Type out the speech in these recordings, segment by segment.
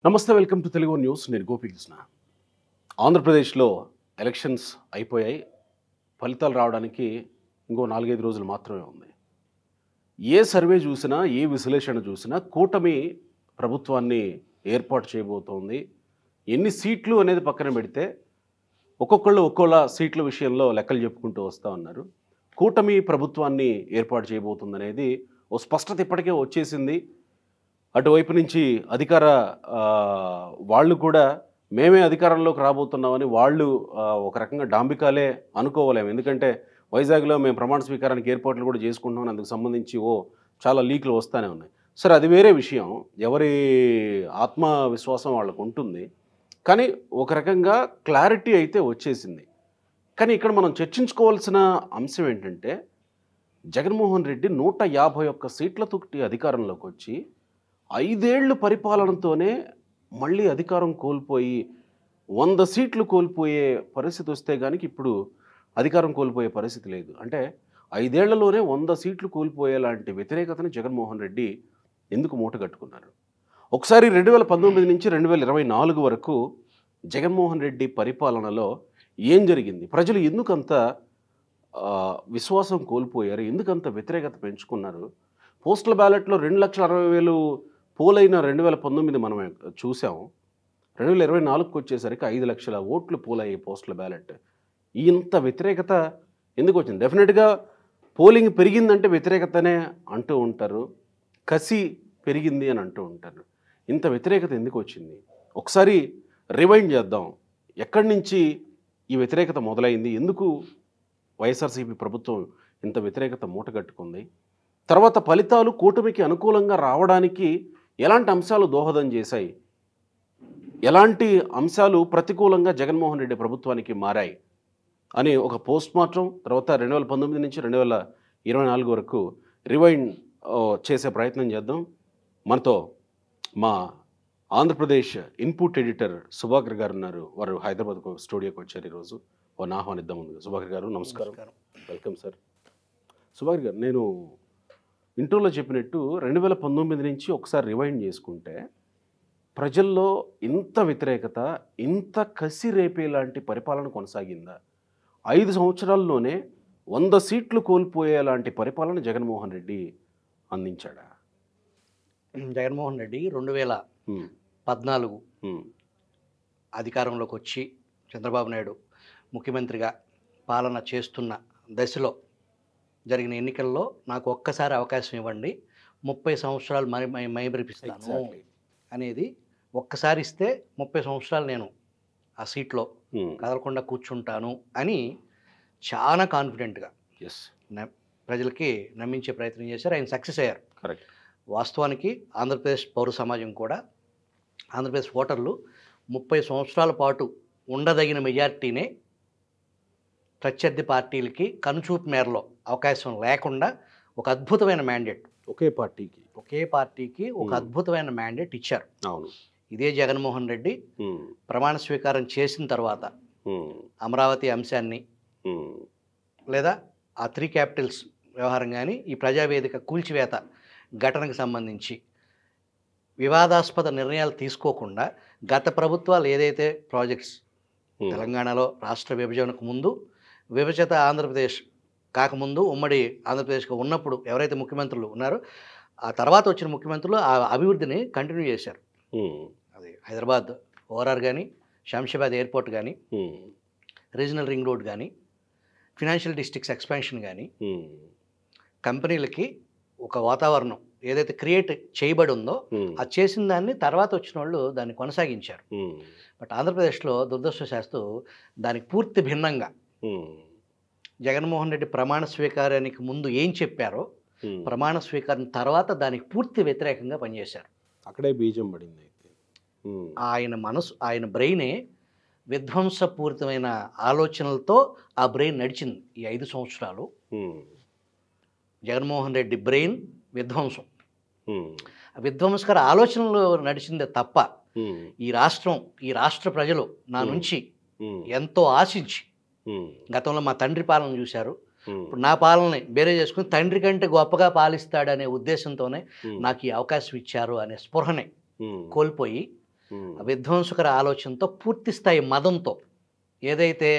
నమస్తే, welcome to Telugu news. నేను గోపికృష్ణ. ఆంధ్రప్రదేశ్లో ఎలక్షన్స్ అయిపోయాయి. ఫలితాలు రావడానికి ఇంకో 4-5 రోజులు మాత్రమే ఉంది. ఏ సర్వే చూసినా, ఏ విశ్లేషణ చూసినా కూటమి ప్రభుత్వాన్ని ఏర్పాటు చేయబోతోంది. ఎన్ని సీట్లు అనేది పక్కన పెడితే ఒక్కొక్కళ్ళు ఒక్కోలా సీట్ల విషయంలో లెక్కలు చెప్పుకుంటూ వస్తూ ఉన్నారు. కూటమి ప్రభుత్వాన్ని ఏర్పాటు చేయబోతుందనేది ఓ స్పష్టత ఇప్పటికే వచ్చేసింది. అటువైపు నుంచి అధికార వాళ్ళు కూడా మేమే అధికారంలోకి రాబోతున్నామని వాళ్ళు ఒక రకంగా డాంబికాలే అనుకోవాలేము. ఎందుకంటే వైజాగ్లో మేము ప్రమాణ స్వీకారానికి ఏర్పాట్లు కూడా చేసుకుంటున్నామని అందుకు సంబంధించి చాలా లీక్లు వస్తూనే ఉన్నాయి. సరే, అది వేరే విషయం. ఎవరి ఆత్మవిశ్వాసం వాళ్ళకు ఉంటుంది. కానీ ఒక రకంగా క్లారిటీ అయితే వచ్చేసింది. కానీ ఇక్కడ మనం చర్చించుకోవాల్సిన అంశం ఏంటంటే, జగన్మోహన్ రెడ్డి 151 సీట్లతోటి అధికారంలోకి వచ్చి 5 ఏళ్ళు పరిపాలనతోనే మళ్ళీ అధికారం కోల్పోయి 100 సీట్లు కోల్పోయే పరిస్థితి వస్తే గానికి ఇప్పుడు అధికారం కోల్పోయే పరిస్థితి లేదు. అంటే 5 ఏళ్లలోనే 100 సీట్లు కోల్పోయేలాంటి వ్యతిరేకతని జగన్మోహన్ రెడ్డి ఎందుకు మూటగట్టుకున్నారు? ఒకసారి 2019 నుంచి 2024 వరకు జగన్మోహన్ రెడ్డి పరిపాలనలో ఏం జరిగింది? ప్రజలు ఎందుకంత విశ్వాసం కోల్పోయారు? ఎందుకంత వ్యతిరేకత పెంచుకున్నారు? పోస్టల్ బ్యాలెట్లో 2,60,000 పోలైన 2019 మనం చూసాము. 2024కి వచ్చేసరికి 5 లక్షల ఓట్లు పోలయ్యాయి పోస్టల్ బ్యాలెట్. ఇంత వ్యతిరేకత ఎందుకు వచ్చింది? డెఫినెట్గా పోలింగ్ పెరిగిందంటే వ్యతిరేకతనే అంటూ ఉంటారు. కసి పెరిగింది అని అంటూ ఉంటారు. ఇంత వ్యతిరేకత ఎందుకు వచ్చింది? ఒకసారి రివైండ్ చేద్దాం. ఎక్కడి నుంచి ఈ వ్యతిరేకత మొదలైంది? ఎందుకు వైఎస్ఆర్సీపీ ప్రభుత్వం ఇంత వ్యతిరేకత మూటగట్టుకుంది? తర్వాత ఫలితాలు కూటమికి అనుకూలంగా రావడానికి ఎలాంటి అంశాలు దోహదం చేశాయి? ఎలాంటి అంశాలు ప్రతికూలంగా జగన్మోహన్ రెడ్డి ప్రభుత్వానికి మారాయి అని ఒక పోస్ట్ మార్టం, తర్వాత 2019 నుంచి 2024 వరకు రివైండ్ చేసే ప్రయత్నం చేద్దాం. మనతో మా ఆంధ్రప్రదేశ్ ఇన్పుట్ ఎడిటర్ సుభాకర్ గారు ఉన్నారు. వారు హైదరాబాద్కు స్టూడియోకి వచ్చారు ఈరోజు. వారిని ఆహ్వానిద్దాం. ముందుగా సుభాకర్ గారు నమస్కారం. Welcome sir. సుభాకర్ గారు, నేను ఇంటర్వ్యూలో చెప్పినట్టు 2019 నుంచి ఒకసారి రివైండ్ చేసుకుంటే ప్రజల్లో ఇంత వ్యతిరేకత, ఇంత కసి రేపేలాంటి పరిపాలన కొనసాగిందా? 5 సంవత్సరాల్లోనే 100 సీట్లు కోల్పోయేలాంటి పరిపాలన జగన్మోహన్ రెడ్డి అందించాడా? జగన్మోహన్ రెడ్డి 2014 అధికారంలోకి వచ్చి చంద్రబాబు నాయుడు ముఖ్యమంత్రిగా పాలన చేస్తున్న దశలో జరిగిన ఎన్నికల్లో నాకు ఒక్కసారి అవకాశం ఇవ్వండి, 30 సంవత్సరాలు మైమరిపిస్తాను అనేది ఒక్కసారి ఇస్తే 30 సంవత్సరాలు నేను ఆ సీట్లో కదలకుండా కూర్చుంటాను అని చాలా కాన్ఫిడెంట్గా ప్రజలకి నమ్మించే ప్రయత్నం చేశారు. ఆయన సక్సెస్ అయ్యారు. కరెక్ట్. వాస్తవానికి ఆంధ్రప్రదేశ్ పౌర సమాజం కూడా, ఆంధ్రప్రదేశ్ ఓటర్లు 30 సంవత్సరాల పాటు ఉండదగిన మెజార్టీనే ప్రత్యర్థి పార్టీలకి కనుచూపు మేరలో అవకాశం లేకుండా ఒక అద్భుతమైన మ్యాండేట్ ఒకే పార్టీకి ఒక అద్భుతమైన మ్యాండేట్ ఇచ్చారు. అవును. ఇదే జగన్మోహన్ రెడ్డి ప్రమాణ స్వీకారం చేసిన తర్వాత అమరావతి అంశాన్ని లేదా ఆ 3 క్యాపిటల్స్ వ్యవహారం కానీ, ఈ ప్రజావేదిక కూల్చివేత ఘటనకు సంబంధించి వివాదాస్పద నిర్ణయాలు తీసుకోకుండా గత ప్రభుత్వాలు ఏదైతే ప్రాజెక్ట్స్ తెలంగాణలో రాష్ట్ర విభజనకు ముందు, విభజిత ఆంధ్రప్రదేశ్ కాకముందు ఉమ్మడి ఆంధ్రప్రదేశ్గా ఉన్నప్పుడు ఎవరైతే ముఖ్యమంత్రులు ఉన్నారో ఆ తర్వాత వచ్చిన ముఖ్యమంత్రులు ఆ అభివృద్ధిని కంటిన్యూ చేశారు. అది హైదరాబాద్ ఓఆర్ఆర్ కానీ, శంషాబాద్ ఎయిర్పోర్ట్ కానీ, రీజనల్ రింగ్ రోడ్ కానీ, ఫినాన్షియల్ డిస్ట్రిక్ట్స్ ఎక్స్పాన్షన్ కానీ, కంపెనీలకి ఒక వాతావరణం ఏదైతే క్రియేట్ చేయబడి ఉందో అది చేసిన దాన్ని తర్వాత వచ్చిన వాళ్ళు దాన్ని కొనసాగించారు. బట్ ఆంధ్రప్రదేశ్లో దురదృష్టవశాత్తు దానికి పూర్తి భిన్నంగా జగన్మోహన్ రెడ్డి ప్రమాణ స్వీకారానికి ముందు ఏం చెప్పారో ప్రమాణ స్వీకారం తర్వాత దానికి పూర్తి వ్యతిరేకంగా పనిచేశారు. అక్కడే బీజం పడింది. ఆయన బ్రెయినే విధ్వంసపూరితమైన ఆలోచనలతో ఆ బ్రెయిన్ నడిచింది. ఈ 5 సంవత్సరాలు జగన్మోహన్ రెడ్డి బ్రెయిన్ విధ్వంసం, విధ్వంసకర ఆలోచనలు నడిచిందే తప్ప ఈ రాష్ట్ర ప్రజలు నా నుంచి ఎంతో ఆశించి, గతంలో మా తండ్రి పాలన చూశారు, ఇప్పుడు నా పాలనని బేరే చేసుకుని తండ్రి కంటే గొప్పగా పాలిస్తాడనే ఉద్దేశంతోనే నాకు ఈ అవకాశం ఇచ్చారు అనే స్పృహని కోల్పోయి విధ్వంసకర ఆలోచనతో పూర్తి స్థాయి మదంతో ఏదైతే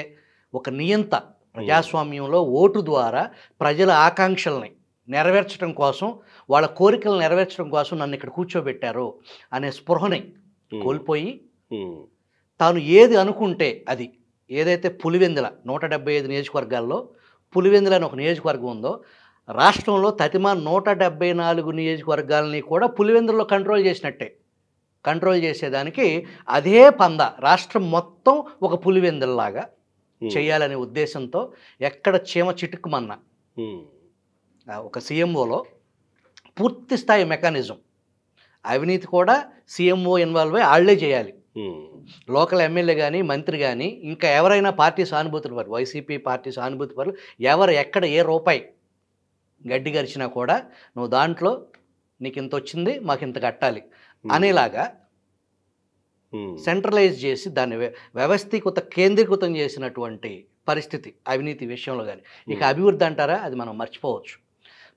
ఒక నియంత ప్రజాస్వామ్యంలో ఓటు ద్వారా ప్రజల ఆకాంక్షల్ని నెరవేర్చడం కోసం వాళ్ళ కోరికలు నెరవేర్చడం కోసం నన్ను ఇక్కడ కూర్చోబెట్టారు అనే స్పృహని కోల్పోయి తాను ఏది అనుకుంటే అది ఏదైతే పులివెందుల 175 నియోజకవర్గాల్లో పులివెందుల అని ఒక నియోజకవర్గం ఉందో రాష్ట్రంలో తతిమా 174 నియోజకవర్గాలని కూడా పులివెందులలో కంట్రోల్ చేసినట్టే. కంట్రోల్ చేసేదానికి అదే పంద రాష్ట్రం మొత్తం ఒక పులివెందుల్లాగా చేయాలనే ఉద్దేశంతో ఎక్కడ చీమ చిటుక్కుమన్నా ఒక సీఎంఓలో పూర్తి స్థాయి మెకానిజం అవినీతి కూడా సీఎంఓ ఇన్వాల్వ్ అయ్యి వాళ్ళే చేయాలి. లోకల్ ఎమ్మెల్యే కానీ మంత్రి కానీ ఇంకా ఎవరైనా పార్టీ సానుభూతి పరులు వైసీపీ పార్టీ సానుభూతి పరులు ఎవరు ఎక్కడ ఏ రూపాయి గడ్డి గరిచినా కూడా నువ్వు దాంట్లో నీకు ఇంత వచ్చింది మాకు ఇంత కట్టాలి అనేలాగా సెంట్రలైజ్ చేసి దాన్ని వ్యవస్థీకృత కేంద్రీకృతం చేసినటువంటి పరిస్థితి అవినీతి విషయంలో. కానీ ఇక అభివృద్ధి అంటారా, అది మనం మర్చిపోవచ్చు.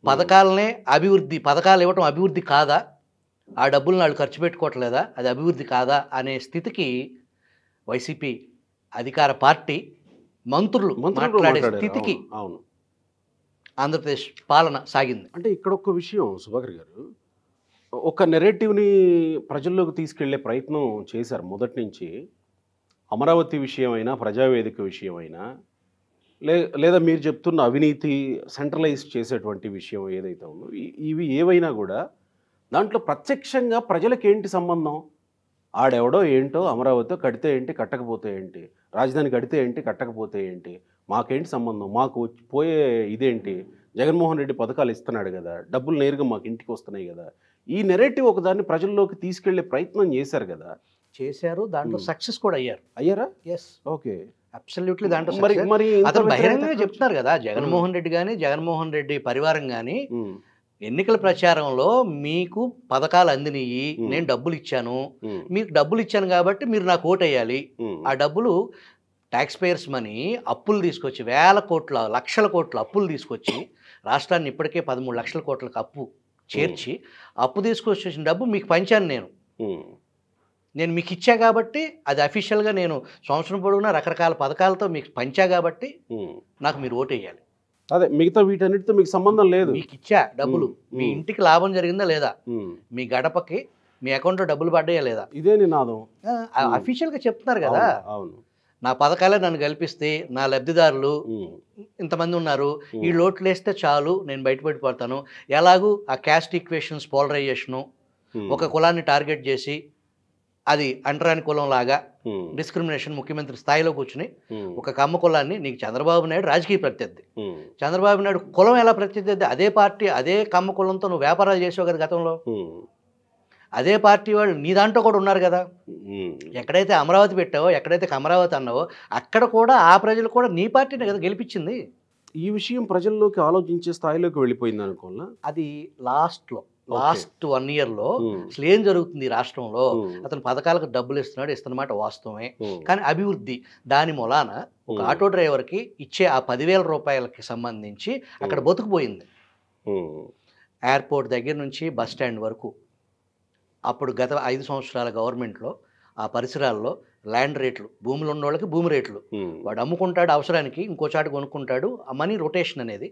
పథకాలనే అభివృద్ధి, పథకాలు ఇవ్వటం అభివృద్ధి కాదా, ఆ డబ్బులు వాళ్ళు ఖర్చు పెట్టుకోవట్లేదా, అది అభివృద్ధి కాదా అనే స్థితికి వైసీపీ అధికార పార్టీ మంత్రులు మాట్లాడే స్థితికి ఆంధ్రప్రదేశ్ పాలన సాగింది. అంటే ఇక్కడ ఒక విషయం సుభాకర్ గారు, ఒక నెరేటివ్ని ప్రజల్లోకి తీసుకెళ్లే ప్రయత్నం చేశారు మొదటి నుంచి. అమరావతి విషయమైనా ప్రజావేదిక విషయమైనా లేదా మీరు చెప్తున్న అవినీతి సెంట్రలైజ్ చేసేటువంటి విషయం ఏదైతే ఉందో ఇవి ఏవైనా కూడా దాంట్లో ప్రత్యక్షంగా ప్రజలకు ఏంటి సంబంధం? ఆడెవడో ఏంటో అమరావతితో కడితే ఏంటి కట్టకపోతే ఏంటి, రాజధాని కడితే ఏంటి కట్టకపోతే ఏంటి, మాకేంటి సంబంధం, మాకు పోయే ఇదేంటి, జగన్మోహన్ రెడ్డి పథకాలు ఇస్తున్నాడు కదా, డబ్బులు నేరుగా మాకు ఇంటికి వస్తున్నాయి కదా, ఈ నెరేటివ్ ఒకదాన్ని ప్రజల్లోకి తీసుకెళ్లే ప్రయత్నం చేశారు కదా. చేశారు, దాంట్లో సక్సెస్ కూడా అయ్యారా? Yes, okay, absolutely. దాంట్లో మరి అతను బహిరంగంగా చెప్తున్నారు కదా, జగన్మోహన్ రెడ్డి కానీ జగన్మోహన్ రెడ్డి పరివారం కానీ ఎన్నికల ప్రచారంలో మీకు పథకాలు అందినయి, నేను డబ్బులు ఇచ్చాను, మీకు డబ్బులు ఇచ్చాను కాబట్టి మీరు నాకు ఓటు వేయాలి. ఆ డబ్బులు ట్యాక్స్ పేయర్స్ మనీ అప్పులు తీసుకొచ్చి వేల కోట్ల లక్షల కోట్ల అప్పులు తీసుకొచ్చి రాష్ట్రాన్ని ఇప్పటికే 13 లక్షల కోట్లకు అప్పు చేర్చి అప్పు తీసుకొచ్చిన డబ్బు మీకు పంచాను నేను మీకు ఇచ్చా కాబట్టి అది అఫీషియల్గా నేను సంవత్సరం పొడవునా రకరకాల పథకాలతో మీకు పంచా కాబట్టి నాకు మీరు ఓటు వేయాలి. అదే మిగతా వీటన్నిటితో మీకు సంబంధం లేదు. మీకు ఇచ్చా డబ్బులు, మీ ఇంటికి లాభం జరిగిందా లేదా, మీ గడపకి మీ అకౌంట్లో డబ్బులు పడ్డాయా లేదా, ఇదే నినాదం అఫీషియల్గా చెప్తున్నారు కదా. అవును, నా పథకాలే నన్ను కల్పిస్తే నా లబ్ధిదారులు ఇంతమంది ఉన్నారు, ఈ లోట్లు వేస్తే చాలు నేను బయటపడిపోతాను. ఎలాగూ ఆ క్యాస్ట్ ఈక్వేషన్స్ పోలరైజేషను, ఒక కులాన్ని టార్గెట్ చేసి అది అంటరాని కులం లాగా డిస్క్రిమినేషన్, ముఖ్యమంత్రి స్థాయిలో కూర్చుని ఒక కమ్మ కులాన్ని, నీకు చంద్రబాబు నాయుడు రాజకీయ ప్రత్యర్థి, చంద్రబాబు నాయుడు కులం ఎలా ప్రత్యర్థి, అదే పార్టీ అదే కమ్మ కులంతో నువ్వు వ్యాపారాలు చేసావు కదా గతంలో, అదే పార్టీ వాళ్ళు నీ దాంట్లో కూడా ఉన్నారు కదా. ఎక్కడైతే అమరావతి పెట్టావో, ఎక్కడైతే అమరావతి అన్నావో అక్కడ కూడా ఆ ప్రజలు కూడా నీ పార్టీనే కదా గెలిపించింది. ఈ విషయం ప్రజల్లోకి ఆలోచించే స్థాయిలోకి వెళ్ళిపోయింది అనుకోవాలా. అది లాస్ట్ 1 ఇయర్లో అసలు ఏం జరుగుతుంది రాష్ట్రంలో, అతను పథకాలకు డబ్బులు ఇస్తున్నమాట వాస్తవమే, కానీ అభివృద్ధి దాని మూలాన ఒక ఆటో డ్రైవర్కి ఇచ్చే ఆ 10,000 రూపాయలకి సంబంధించి అక్కడ బతుకుపోయింది. ఎయిర్పోర్ట్ దగ్గర నుంచి బస్ స్టాండ్ వరకు అప్పుడు గత 5 సంవత్సరాల గవర్నమెంట్లో ఆ పరిసరాల్లో ల్యాండ్ రేట్లు, భూములు ఉన్న వాళ్ళకి భూమి రేట్లు, వాడు అమ్ముకుంటాడు అవసరానికి, ఇంకో చాటు కొనుక్కుంటాడు, ఆ మనీ రొటేషన్ అనేది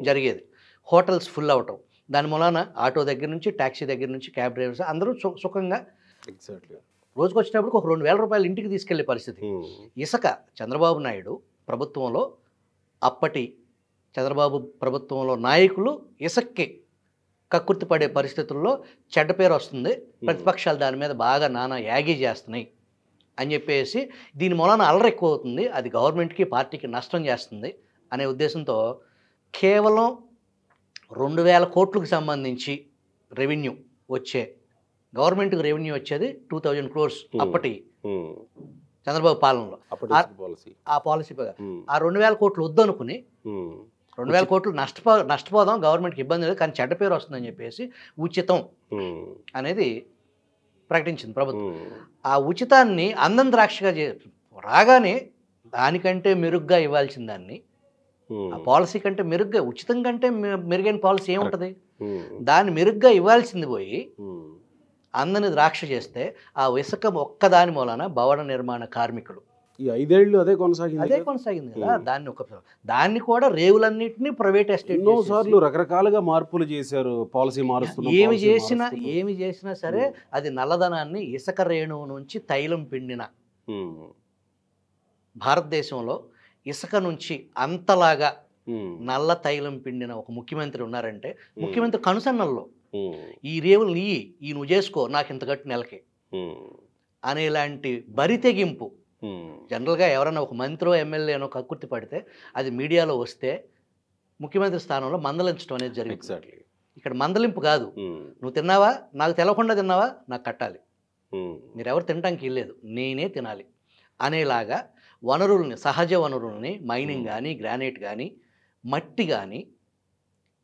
జరిగేది. హోటల్స్ ఫుల్ అవటం, దాని మూలాన ఆటో దగ్గర నుంచి ట్యాక్సీ దగ్గర నుంచి క్యాబ్ డ్రైవర్స్ అందరూ సుఖంగా రోజుకు వచ్చినప్పుడు ఒక 2,000 రూపాయలు ఇంటికి తీసుకెళ్లే పరిస్థితి. ఇసుక చంద్రబాబు నాయుడు ప్రభుత్వంలో, అప్పటి చంద్రబాబు ప్రభుత్వంలో నాయకులు ఇసుక్కి కక్కుర్తి పడే పరిస్థితుల్లో చెడ్డ పేరు వస్తుంది, ప్రతిపక్షాలు దాని మీద బాగా నానా యాగీ చేస్తున్నాయి అని చెప్పేసి దీని మూలాన అల్లరి ఎక్కువ అవుతుంది, అది గవర్నమెంట్కి పార్టీకి నష్టం చేస్తుంది అనే ఉద్దేశంతో కేవలం 2,000 కోట్లకు సంబంధించి రెవెన్యూ వచ్చే, గవర్నమెంట్కి రెవెన్యూ వచ్చేది 2,000 crores అప్పటి చంద్రబాబు పాలనలో. ఆ పాలసీ ఆ 2,000 కోట్లు వద్దనుకుని 2,000 కోట్లు నష్టపోదాం, గవర్నమెంట్కి ఇబ్బంది లేదు కానీ చెడ్డ పేరు వస్తుందని చెప్పేసి ఉచితం అనేది ప్రకటించింది ప్రభుత్వం. ఆ ఉచితాన్ని అందం ద్రాక్షగా రాగానే దానికంటే మెరుగ్గా ఇవ్వాల్సిన దాన్ని, ఆ పాలసీ కంటే మెరుగ్గా, ఉచితం కంటే మెరుగైన పాలసీ ఏముంటుంది, దాన్ని మెరుగ్గా ఇవ్వాల్సింది పోయి అందని ద్రాక్ష చేస్తే ఆ ఇసుక ఒక్కదాని మూలన భవన నిర్మాణ కార్మికులు ఈ 5 ఏళ్ళు అదే కొనసాగింది అదే కదా? కొనసాగింది కదా. దాన్ని కూడా రేవులన్నింటినీ ప్రైవేట్ ఎస్టేట్ ఎన్నో సార్లు రకరకాలుగా మార్పులు చేశారు, పాలసీ మారుస్తున్నాం, policy మారుస్తున్నాం. ఏమి చేసినా సరే అది నల్లధనాన్ని ఇసుక రేణువు నుంచి తైలం పిండిన భారతదేశంలో ఇసుక నుంచి అంతలాగా నల్ల తైలం పిండిన ఒక ముఖ్యమంత్రి ఉన్నారంటే ముఖ్యమంత్రి కనుసన్నల్లో ఈ రేవులు ఈ నువ్వు చేసుకో నాకు ఇంత గట్టు నెలకి అనేలాంటి బరి తెగింపు. జనరల్గా ఎవరైనా ఒక మంత్రో ఎమ్మెల్యేనో కక్కుర్తి పడితే అది మీడియాలో వస్తే ముఖ్యమంత్రి స్థానంలో మందలించడం అనేది జరిగింది. ఇక్కడ మందలింపు కాదు, నువ్వు తిన్నావా నాకు తెలవకుండా తిన్నావా నాకు కట్టాలి, మీరెవరు తినడానికి ఇల్లేదు నేనే తినాలి అనేలాగా వనరుల్ని, సహజ వనరుల్ని, మైనింగ్ కానీ, గ్రానైట్ కానీ, మట్టి కానీ,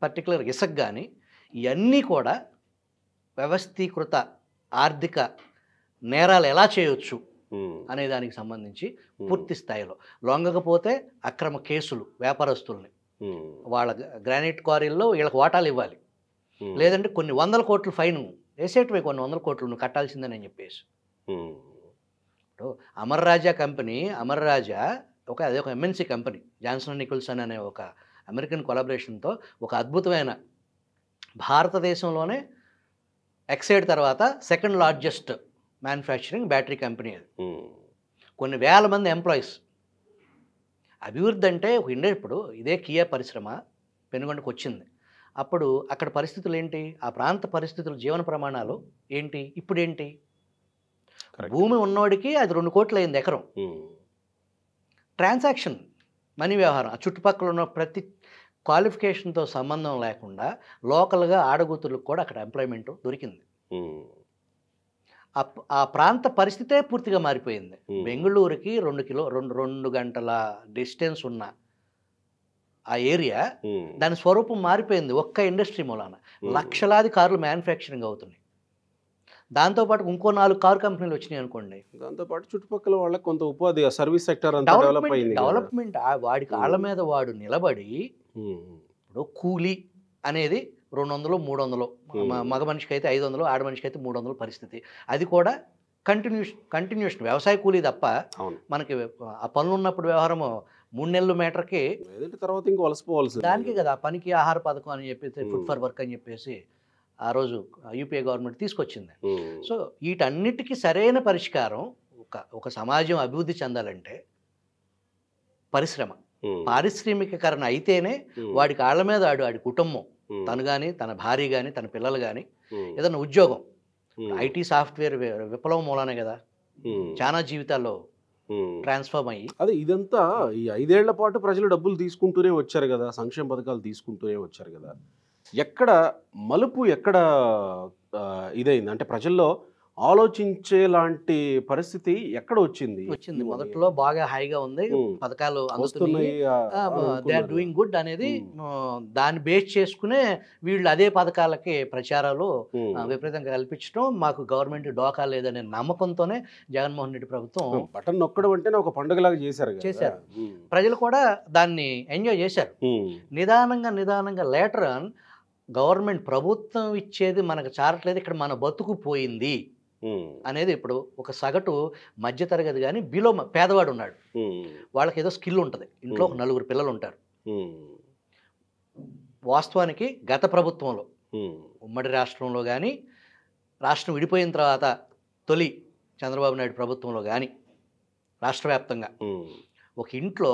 పర్టికులర్ ఇసుక కానీ, ఇవన్నీ కూడా వ్యవస్థీకృత ఆర్థిక నేరాలు ఎలా చేయొచ్చు అనే దానికి సంబంధించి పూర్తి స్థాయిలో లొంగకపోతే అక్రమ కేసులు, వ్యాపారస్తుల్ని వాళ్ళ గ్రానైట్ క్వారీల్లో వీళ్ళకి వాటాలు ఇవ్వాలి, లేదంటే కొన్ని 100 కోట్ల ఫైన్ వేసేటివి, కొన్ని 100 కోట్లు నువ్వు కట్టాల్సిందని చెప్పేసి. అమర్ రాజా కంపెనీ, అమర్ రాజా అదే ఒక ఎంఎన్సీ కంపెనీ, జాన్సన్ నికోల్సన్ అనే ఒక అమెరికన్ కొలాబరేషన్తో ఒక అద్భుతమైన భారతదేశంలోనే ఎక్సైడ్ తర్వాత second largest manufacturing battery company అది. కొన్ని వేల మంది ఎంప్లాయీస్. అభివృద్ధి అంటే ఒక ఇండియా, ఇప్పుడు ఇదే కియా పరిశ్రమ పెనుగొండకు వచ్చింది, అప్పుడు అక్కడ పరిస్థితులు ఏంటి, ఆ ప్రాంత పరిస్థితులు, జీవన ప్రమాణాలు ఏంటి, ఇప్పుడు ఏంటి, భూమి ఉన్నోడికి అది 2 కోట్లు అయింది ఎకరం. ట్రాన్సాక్షన్ మనీ వ్యవహారం, ఆ చుట్టుపక్కల ఉన్న ప్రతి క్వాలిఫికేషన్తో సంబంధం లేకుండా లోకల్గా ఆడగూతులకు కూడా అక్కడ ఎంప్లాయ్మెంట్ దొరికింది. ఆ ప్రాంత పరిస్థితే పూర్తిగా మారిపోయింది. బెంగళూరుకి 2 గంటల డిస్టెన్స్ ఉన్న ఆ ఏరియా దాని స్వరూపం మారిపోయింది ఒక్క ఇండస్ట్రీ మూలాన. లక్షలాది కార్లు మ్యానుఫ్యాక్చరింగ్ అవుతున్నాయి. దాంతోపాటు ఇంకో 4 కారు కంపెనీలు వచ్చినాయి అనుకోండి. దాంతోపాటు చుట్టుపక్కల వాళ్ళకి కొంత ఉపాధి, సర్వీస్ సెక్టర్ డెవలప్మెంట్ వాడి కాళ్ళ మీద వాడు నిలబడి. ఇప్పుడు కూలీ అనేది 200, 300, మగ మనిషికి అయితే 500, ఆడ మనిషికి అయితే 300 పరిస్థితి. అది కూడా కంటిన్యూషన్ వ్యవసాయ కూలీ తప్ప మనకి ఆ పనులు ఉన్నప్పుడు వ్యవహారము 3 నెలలు మీటర్కి, తర్వాత ఇంకా వలసపోవాల్సింది. దానికి కదా పనికి ఆహార పథకం అని చెప్పేసి, ఫుడ్ ఫర్ వర్క్ అని చెప్పేసి ఆ రోజు యూపీఏ గవర్నమెంట్ తీసుకొచ్చింది. సో వీటన్నిటికీ సరైన పరిష్కారం, ఒక సమాజం అభివృద్ధి చెందాలంటే పారిశ్రామికీకరణ అయితేనే వాడి కాళ్ళ మీద ఆడి కుటుంబం, తను కానీ, తన భార్య కానీ, తన పిల్లలు కానీ ఏదైనా ఉద్యోగం. ఐటీ సాఫ్ట్వేర్ విప్లవం మూలానే కదా చాలా జీవితాల్లో ట్రాన్స్ఫార్మ్ అయ్యి. అదే ఇదంతా ఈ 5 ఏళ్ల పాటు ప్రజలు డబ్బులు తీసుకుంటూనే వచ్చారు కదా, సంక్షేమ పథకాలు తీసుకుంటూనే వచ్చారు కదా. ఎక్కడ మలుపు, ఎక్కడ ఇదైంది అంటే ప్రజల్లో ఆలోచించేలాంటి పరిస్థితి ఎక్కడ వచ్చింది? మొదట్లో బాగా హైగా ఉంది, పథకాలు అందుతున్నాయి, దే ఆర్ డూయింగ్ గుడ్ అనేది దాన్ని బేస్ చేసుకునే వీళ్ళు అదే పథకాలకి ప్రచారాలు విపరీతంగా కల్పించడం, మాకు గవర్నమెంట్ డోకా లేదనే నమ్మకంతోనే జగన్మోహన్ రెడ్డి ప్రభుత్వం బటన్ నొక్కడం అంటేనే ఒక పండుగలాగా చేశారు. ప్రజలు కూడా దాన్ని ఎంజాయ్ చేశారు. నిదానంగా లేటర్ ఆన్ గవర్నమెంట్ ప్రభుత్వం ఇచ్చేది మనకు చారట్లేదు, ఇక్కడ మన బతుకు పోయింది అనేది ఇప్పుడు ఒక సగటు మధ్యతరగతి కానీ బిలో పేదవాడు ఉన్నాడు, వాళ్ళకి ఏదో స్కిల్ ఉంటుంది, ఇంట్లో ఒక 4 పిల్లలు ఉంటారు. వాస్తవానికి గత ప్రభుత్వంలో ఉమ్మడి రాష్ట్రంలో కానీ, రాష్ట్రం విడిపోయిన తర్వాత తొలి చంద్రబాబు నాయుడు ప్రభుత్వంలో కానీ, రాష్ట్ర వ్యాప్తంగా ఒక ఇంట్లో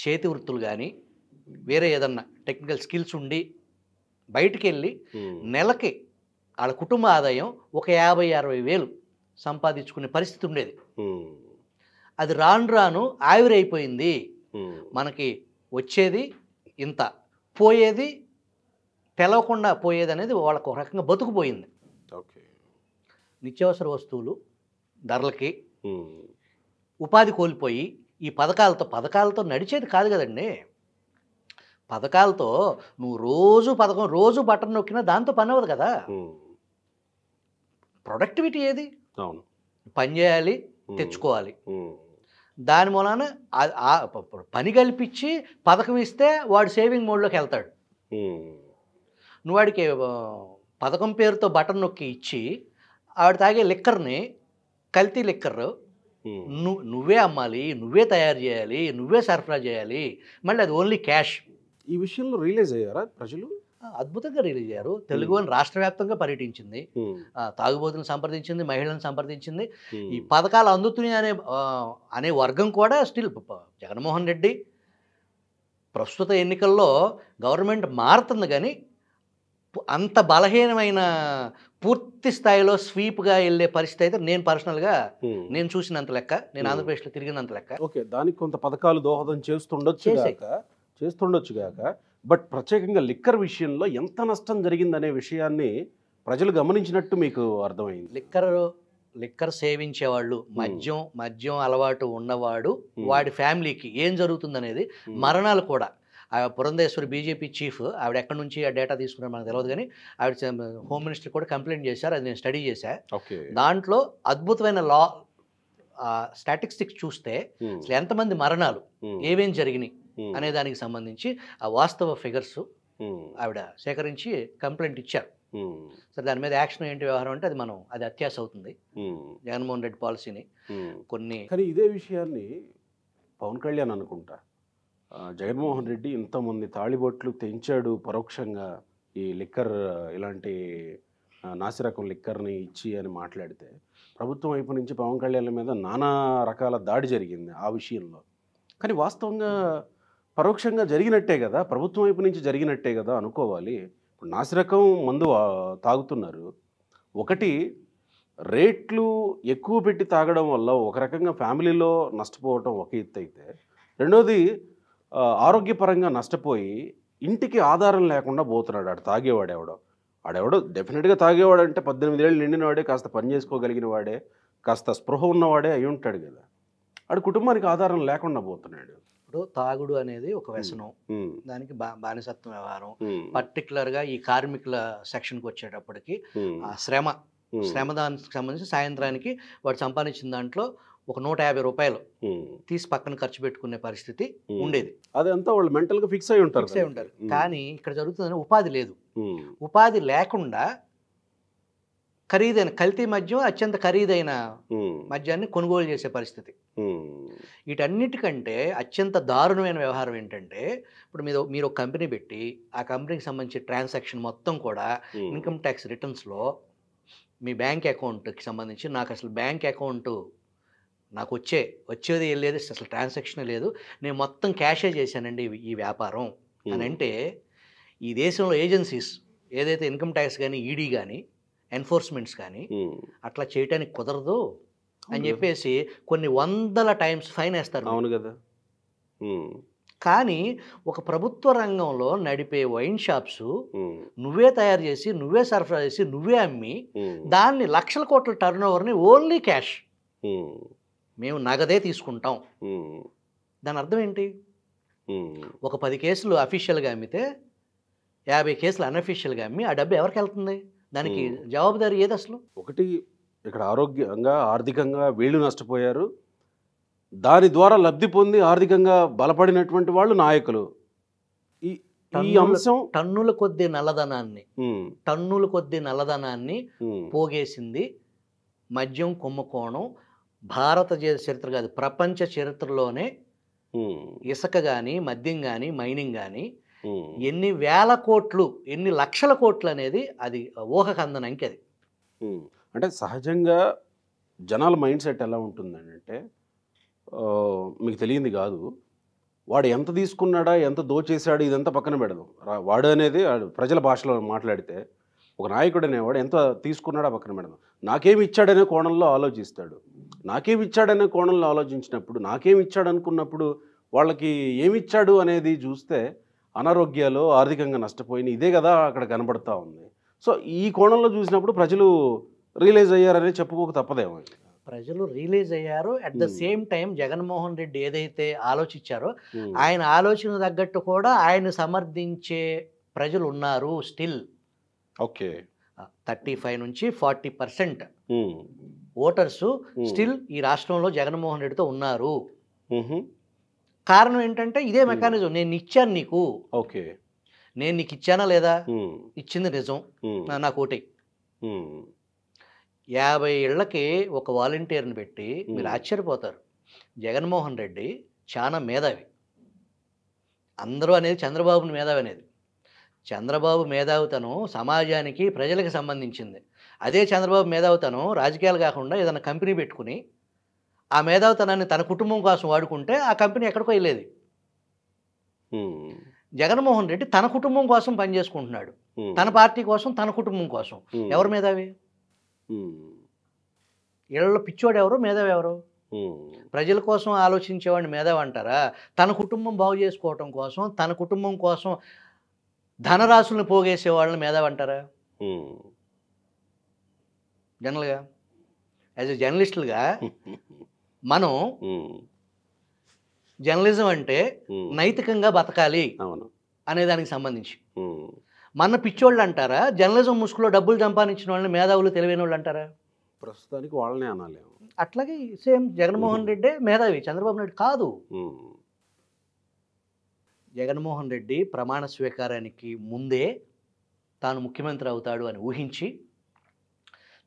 చేతి వృత్తులు కానీ వేరే ఏదన్నా టెక్నికల్ స్కిల్స్ ఉండి బయటికి వెళ్ళి నెలకి వాళ్ళ కుటుంబ ఆదాయం ఒక 50-60 వేలు సంపాదించుకునే పరిస్థితి ఉండేది. అది రాను ఆవిరైపోయింది. మనకి వచ్చేది ఇంత, పోయేది తెలవకుండా పోయేది అనేది వాళ్ళకు ఒక రకంగా బతుకుపోయింది. నిత్యావసర వస్తువులు ధరలకి ఉపాధి కోల్పోయి ఈ పథకాలతో నడిచేది కాదు కదండి. పథకాలతో నువ్వు రోజు బటన్ నొక్కినా దాంతో పని అవ్వదు కదా. ప్రొడక్టివిటీ ఏది? పని చేయాలి, తెచ్చుకోవాలి. దాని మూలాన పని కల్పించి పథకం ఇస్తే వాడు సేవింగ్ మోడ్లోకి వెళ్తాడు. నువ్వు వాడికి పథకం పేరుతో బటన్ నొక్కి ఇచ్చి ఆవిడ తాగే లిక్కర్ని కల్తీ లిక్కర్ నువ్వే అమ్మాలి, నువ్వే తయారు చేయాలి, నువ్వే సరఫరా చేయాలి, మళ్ళీ అది ఓన్లీ క్యాష్. ఈ విషయంలో రియలైజ్ అయ్యారా ప్రజలు? అద్భుతంగా రిలీజ్ అయ్యారు. తెలుగు వాళ్ళు రాష్ట్ర వ్యాప్తంగా పర్యటించింది, తాగుబోతులను సంప్రదించింది, మహిళలను సంప్రదించింది. ఈ పథకాలు అందుతున్నాయి అనే వర్గం కూడా స్టిల్ జగన్మోహన్ రెడ్డి ప్రస్తుత ఎన్నికల్లో గవర్నమెంట్ మారుతుంది, కానీ అంత బలహీనమైన పూర్తి స్థాయిలో స్వీప్గా వెళ్ళే పరిస్థితి అయితే నేను పర్సనల్గా నేను చూసినంత లెక్క, నేను ఆంధ్రప్రదేశ్లో తిరిగినంత లెక్క. ఓకే, దానికి కొంత పథకాలు దోహదం చేస్తుండొచ్చు గాక, బట్ ప్రత్యేకంగా లిక్కర్ విషయంలో ఎంత నష్టం జరిగిందనే విషయాన్ని ప్రజలు గమనించినట్టు మీకు అర్థమైంది. లిక్కర్ సేవించేవాళ్ళు, మద్యం అలవాటు ఉన్నవాడు, వాడి ఫ్యామిలీకి ఏం జరుగుతుందనేది, మరణాలు కూడా. పురంధేశ్వరి బీజేపీ చీఫ్, ఆవిడ ఎక్కడి నుంచి ఆ డేటా తీసుకున్నారు మనకు తెలియదు, కానీ ఆవిడ హోమ్ మినిస్టర్ కూడా కంప్లైంట్ చేశారు, అది నేను స్టడీ చేశాను. దాంట్లో అద్భుతమైన స్టాటిస్టిక్స్ చూస్తే అసలు ఎంతమంది మరణాలు, ఏమేం జరిగినాయి అనే దానికి సంబంధించి ఆ వాస్తవ ఫిగర్స్ ఆవిడ సేకరించి కంప్లైంట్ ఇచ్చారు. సరే, దాని మీద యాక్షన్ ఏంటి వ్యవహారం అంటే అది అత్యాశ అవుతుంది జగన్మోహన్ రెడ్డి పాలసీని. కానీ ఇదే విషయాన్ని పవన్ కళ్యాణ్ అనుకుంటా, జగన్మోహన్ రెడ్డి ఇంతమంది తాళిబొట్లు తెంచాడు పరోక్షంగా ఈ లిక్కర్, ఇలాంటి నాసిరకం లిక్కర్ని ఇచ్చి అని మాట్లాడితే, ప్రభుత్వం వైపు నుంచి పవన్ కళ్యాణ్ మీద నానా రకాల దాడి జరిగింది ఆ విషయంలో. కానీ వాస్తవంగా పరోక్షంగా జరిగినట్టే కదా, ప్రభుత్వం వైపు నుంచి జరిగినట్టే కదా అనుకోవాలి. ఇప్పుడు నాసిరకం మందు తాగుతున్నారు, ఒకటి రేట్లు ఎక్కువ పెట్టి తాగడం వల్ల ఒక రకంగా ఫ్యామిలీలో నష్టపోవటం ఒక ఎత్తు అయితే, రెండోది ఆరోగ్యపరంగా నష్టపోయి ఇంటికి ఆధారం లేకుండా పోతున్నాడు ఆడెవడో డెఫినెట్గా తాగేవాడు అంటే 18 ఏళ్ళు నిండిన వాడే, కాస్త పని చేసుకోగలిగిన వాడే, కాస్త స్పృహ ఉన్నవాడే అయి ఉంటాడు కదా, ఆడు కుటుంబానికి ఆధారం లేకుండా పోతున్నాడు. ఇప్పుడు తాగుడు అనేది ఒక వ్యసనం, దానికి బానిసత్వం వ్యవహారం. పర్టికులర్గా ఈ కార్మికుల సెక్షన్కి వచ్చేటప్పటికి ఆ శ్రమ దానికి సంబంధించి సాయంత్రానికి వాడు సంపాదించిన దాంట్లో ఒక 150 రూపాయలు తీసి పక్కన ఖర్చు పెట్టుకునే పరిస్థితి ఉండేది. అదంతా వాళ్ళు మెంటల్గా ఫిక్స్ అయి ఉంటారు. కానీ ఇక్కడ జరుగుతుందని ఉపాధి లేదు. ఉపాధి లేకుండా ఖరీదైన కల్తీ మద్యం, అత్యంత ఖరీదైన మద్యాన్ని కొనుగోలు చేసే పరిస్థితి. వీటన్నిటికంటే అత్యంత దారుణమైన వ్యవహారం ఏంటంటే, ఇప్పుడు మీరు ఒక కంపెనీ పెట్టి ఆ కంపెనీకి సంబంధించి ట్రాన్సాక్షన్ మొత్తం కూడా ఇన్కమ్ ట్యాక్స్ రిటర్న్స్లో మీ బ్యాంక్ అకౌంట్కి సంబంధించి, నాకు అసలు బ్యాంక్ అకౌంట్ నాకు వచ్చేది వెళ్ళేది అసలు ట్రాన్సాక్షన్ లేదు, నేను మొత్తం క్యాషే చేశానండి ఈ వ్యాపారం అని అంటే, ఈ దేశంలో ఏజెన్సీస్ ఏదైతే ఇన్కమ్ ట్యాక్స్ కానీ, ఈడీ కానీ, ఎన్ఫోర్స్మెంట్స్ కానీ అట్లా చేయటానికి కుదరదు అని చెప్పేసి కొన్ని 100 టైమ్స్ ఫైన్ వేస్తారు. అవును కదా. కానీ ఒక ప్రభుత్వ రంగంలో నడిపే వైన్ షాప్స్ నువ్వే తయారు చేసి, నువ్వే సరఫరా చేసి, నువ్వే అమ్మి, దాన్ని లక్షల కోట్ల టర్న్ ఓవర్ని ఓన్లీ క్యాష్, మేము నగదే తీసుకుంటాం. దాని అర్థం ఏంటి? ఒక 10 కేసులు అఫీషియల్గా అమ్మితే 50 కేసులు అన్అఫీషియల్గా అమ్మి ఆ డబ్బు ఎవరికి వెళ్తుంది? దానికి జవాబుదారీ ఏది అసలు? ఒకటి, ఇక్కడ ఆర్థికంగా వీళ్ళు నష్టపోయారు, దాని ద్వారా లబ్ధి పొంది ఆర్థికంగా బలపడినటువంటి వాళ్ళు నాయకులు. ఈ అంశం టన్నుల కొద్ది నల్లధనాన్ని పోగేసింది మద్యం కుంభకోణం. భారతదేశ చరిత్ర కాదు, ప్రపంచ చరిత్రలోనే ఇసుక కానీ, మద్యం కానీ, మైనింగ్ కానీ ఎన్ని వేల కోట్లు, ఎన్ని లక్షల కోట్లు అనేది అది ఊహకు అందని అంకె. అది అంటే సహజంగా జనాల మైండ్ సెట్ ఎలా ఉంటుందని అంటే, మీకు తెలియంది కాదు, వాడు ఎంత తీసుకున్నాడా, ఎంత దోచేశాడు, ఇదంతా పక్కన పెడదాం. వాడు అనేది ప్రజల భాషలో మాట్లాడితే, ఒక నాయకుడు అనేవాడు ఎంత తీసుకున్నాడా పక్కన పెడదాం, నాకేమి ఇచ్చాడనే కోణంలో ఆలోచిస్తాడు. నాకేమి ఇచ్చాడనే కోణంలో ఆలోచించినప్పుడు, నాకేమి ఇచ్చాడు అనుకున్నప్పుడు వాళ్ళకి ఏమిచ్చాడు అనేది చూస్తే అనారోగ్యాలు, ఆర్థికంగా నష్టపోయిన ఇదే కదా అక్కడ కనబడతా ఉంది. సో ఈ కోణంలో చూసినప్పుడు ప్రజలు రియలైజ్ అయ్యారని చెప్పుకోక తప్పదేమో. ప్రజలు రియలైజ్ అయ్యారు. At the same time Jaganmohan Reddy ఏదైతే ఆలోచించారో ఆయన ఆలోచన తగ్గట్టు కూడా ఆయన సమర్థించే ప్రజలు ఉన్నారు స్టిల్. ఓకే, 35 నుంచి 40% ఓటర్స్ స్టిల్ ఈ రాష్ట్రంలో జగన్మోహన్ రెడ్డితో ఉన్నారు. కారణం ఏంటంటే ఇదే మెకానిజం, నేను ఇచ్చాను నీకు, ఓకే, నేను నీకు ఇచ్చానా లేదా, ఇచ్చింది నిజం, నాకు ఓటే. 50 ఇళ్ళకి ఒక వాలంటీర్ని పెట్టి మీరు ఆశ్చర్యపోతారు. జగన్మోహన్ రెడ్డి చాలా మేధావి. అందరూ అనేది చంద్రబాబుని మేధావి అనేది. చంద్రబాబు మేధావితనం సమాజానికి, ప్రజలకు సంబంధించింది. అదే చంద్రబాబు మేధావితనం రాజకీయాలు కాకుండా ఏదైనా కంపెనీ పెట్టుకుని ఆ మేధావితనాన్ని తన కుటుంబం కోసం వాడుకుంటే ఆ కంపెనీ ఎక్కడికో వెళ్ళేది. జగన్మోహన్ రెడ్డి తన కుటుంబం కోసం పనిచేసుకుంటున్నాడు. తన పార్టీ కోసం, తన కుటుంబం కోసం. ఎవరు మేధావి? ఇళ్లలో పిచ్చోడు ఎవరు, మేధావి ఎవరు? ప్రజల కోసం ఆలోచించేవాడిని మేధావి అంటారా? తన కుటుంబం బాగు చేసుకోవటం కోసం, తన కుటుంబం కోసం ధనరాశులను పోగేసే వాళ్ళని మేధావి అంటారా? జనరల్గా యాజ్ ఎ జర్నలిస్టులుగా మనం జర్నలిజం అంటే నైతికంగా బతకాలి అనే దానికి సంబంధించి. మన పిచ్చోళ్ళు అంటారా? జర్నలిజం ముసుగులో డబ్బులు సంపాదించిన వాళ్ళని మేధావులు, తెలివైన వాళ్ళు అంటారా? ప్రస్తుతానికి వాళ్ళనే అనాలి. అట్లాగే సేమ్ జగన్మోహన్ రెడ్డి మేధావి, చంద్రబాబు నాయుడు కాదు. జగన్మోహన్ రెడ్డి ప్రమాణ స్వీకారానికి ముందే తాను ముఖ్యమంత్రి అవుతాడు అని ఊహించి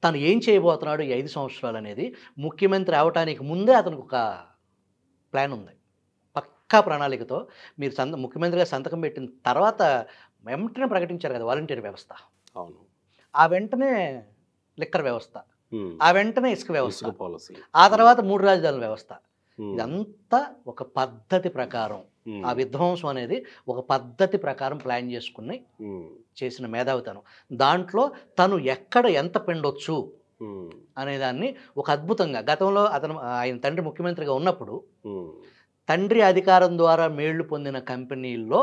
తాను ఏం చేయబోతున్నాడు ఈ 5 సంవత్సరాలు అనేది ముఖ్యమంత్రి అవటానికి ముందే అతనికి ఒక ప్లాన్ ఉంది. పక్కా ప్రణాళికతో మీరు ముఖ్యమంత్రిగా సంతకం పెట్టిన తర్వాత వెంటనే ప్రకటించారు కదా వాలంటీర్ వ్యవస్థ. అవును. ఆ వెంటనే లిక్కర్ వ్యవస్థ, ఆ వెంటనే ఇసుక వ్యవస్థ, పాలసీ, ఆ తర్వాత 3 రాజధానుల వ్యవస్థ. ఇదంతా ఒక పద్ధతి ప్రకారం, ఆ విధ్వంసం అనేది ఒక పద్ధతి ప్రకారం ప్లాన్ చేసుకుని చేసిన మేధావితనం. దాంట్లో తను ఎక్కడ ఎంత పిండొచ్చు అనేదాన్ని ఒక అద్భుతంగా గతంలో ఆయన తండ్రి ముఖ్యమంత్రిగా ఉన్నప్పుడు తండ్రి అధికారం ద్వారా మేళ్లు పొందిన కంపెనీల్లో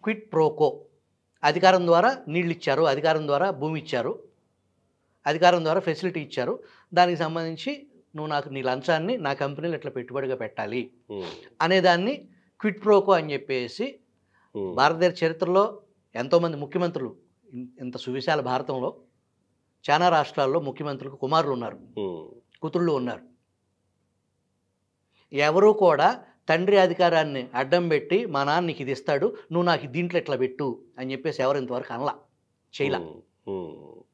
క్విట్ ప్రోకో, అధికారం ద్వారా నీళ్ళు ఇచ్చారు, అధికారం ద్వారా భూమి ఇచ్చారు, అధికారం ద్వారా ఫెసిలిటీ ఇచ్చారు, దానికి సంబంధించి నువ్వు నాకు నీ లంచాన్ని నా కంపెనీలు ఇట్లా పెట్టుబడిగా పెట్టాలి అనేదాన్ని క్విట్ ప్రోకో అని చెప్పేసి భారతదేశ చరిత్రలో ఎంతోమంది ముఖ్యమంత్రులు, ఇంత సువిశాల భారతంలో చాలా రాష్ట్రాల్లో ముఖ్యమంత్రులకు కుమారులు ఉన్నారు, కూతుళ్ళు ఉన్నారు. ఎవరూ కూడా తండ్రి అధికారాన్ని అడ్డం పెట్టి మా నాన్న నీకు ఇది ఇస్తాడు, నువ్వు నాకు దీంట్లో ఇట్లా పెట్టు అని చెప్పేసి ఎవరు ఇంతవరకు అనలా, చేయలా.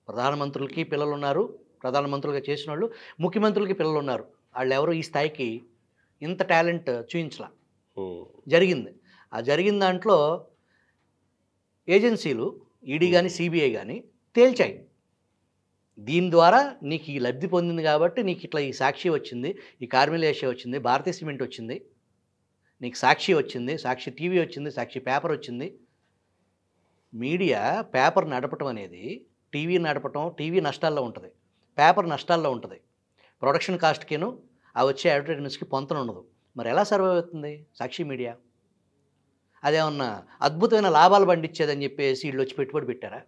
ప్రధానమంత్రులకి పిల్లలు ఉన్నారు, ప్రధానమంత్రులుగా చేసిన వాళ్ళు, ముఖ్యమంత్రులకి పిల్లలు ఉన్నారు. వాళ్ళు ఎవరు ఈ స్థాయికి ఇంత టాలెంట్ చూపించలా. జరిగింది. ఆ జరిగిన దాంట్లో ఏజెన్సీలు ఈడీ కానీ సిబిఐ కానీ తేల్చాయి, దీని ద్వారా నీకు ఈ లబ్ధి పొందింది కాబట్టి నీకు ఇట్లా ఈ సాక్షి వచ్చింది, ఈ కార్మిల్ ఏషియా వచ్చింది, భారతీయ సిమెంట్ వచ్చింది, నీకు సాక్షి వచ్చింది, సాక్షి టీవీ వచ్చింది, సాక్షి పేపర్ వచ్చింది. మీడియా పేపర్ నడపటం అనేది టీవీ నడపటం, టీవీ నష్టాల్లో ఉంటుంది, పేపర్ నష్టాల్లో ఉంటుంది. ప్రొడక్షన్ కాస్ట్కిను ఆ వచ్చే అడ్వర్టైజ్మెంట్స్కి పొంతన ఉండదు. మరి ఎలా సర్వైవ్ అవుతుంది సాక్షి మీడియా? అదేమన్నా అద్భుతమైన లాభాలు పండించేదని చెప్పేసి వీళ్ళు వచ్చి పెట్టుబడి పెట్టారా?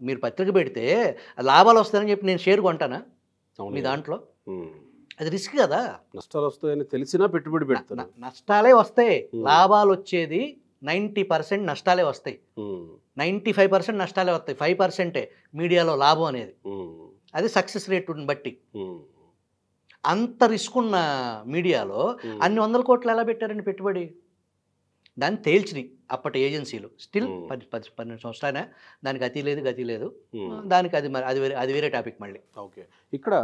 మీరు పత్రిక పెడితే లాభాలు వస్తాయని చెప్పి నేను షేర్ కొంటానా మీ దాంట్లో? అది రిస్క్ కదా. నష్టాలు వస్తాయని తెలిసినా పెట్టుబడి పెడతాను. నష్టాలే వస్తాయి, లాభాలు వచ్చేది 90% నష్టాలే వస్తాయి, 95% నష్టాలే వస్తాయి, 5% మీడియాలో లాభం అనేది. అది సక్సెస్ రేటుని బట్టి. అంత రిస్క్ ఉన్న మీడియాలో అన్ని 100 కోట్లు ఎలా పెట్టారండి పెట్టుబడి? దాన్ని తేల్చినాయి అప్పటి ఏజెన్సీలు. స్టిల్ 12 సంవత్సరాలే, దానికి అతి లేదు గతి లేదు, దానికి అది వేరే టాపిక్ మళ్ళీ. ఓకే, ఇక్కడ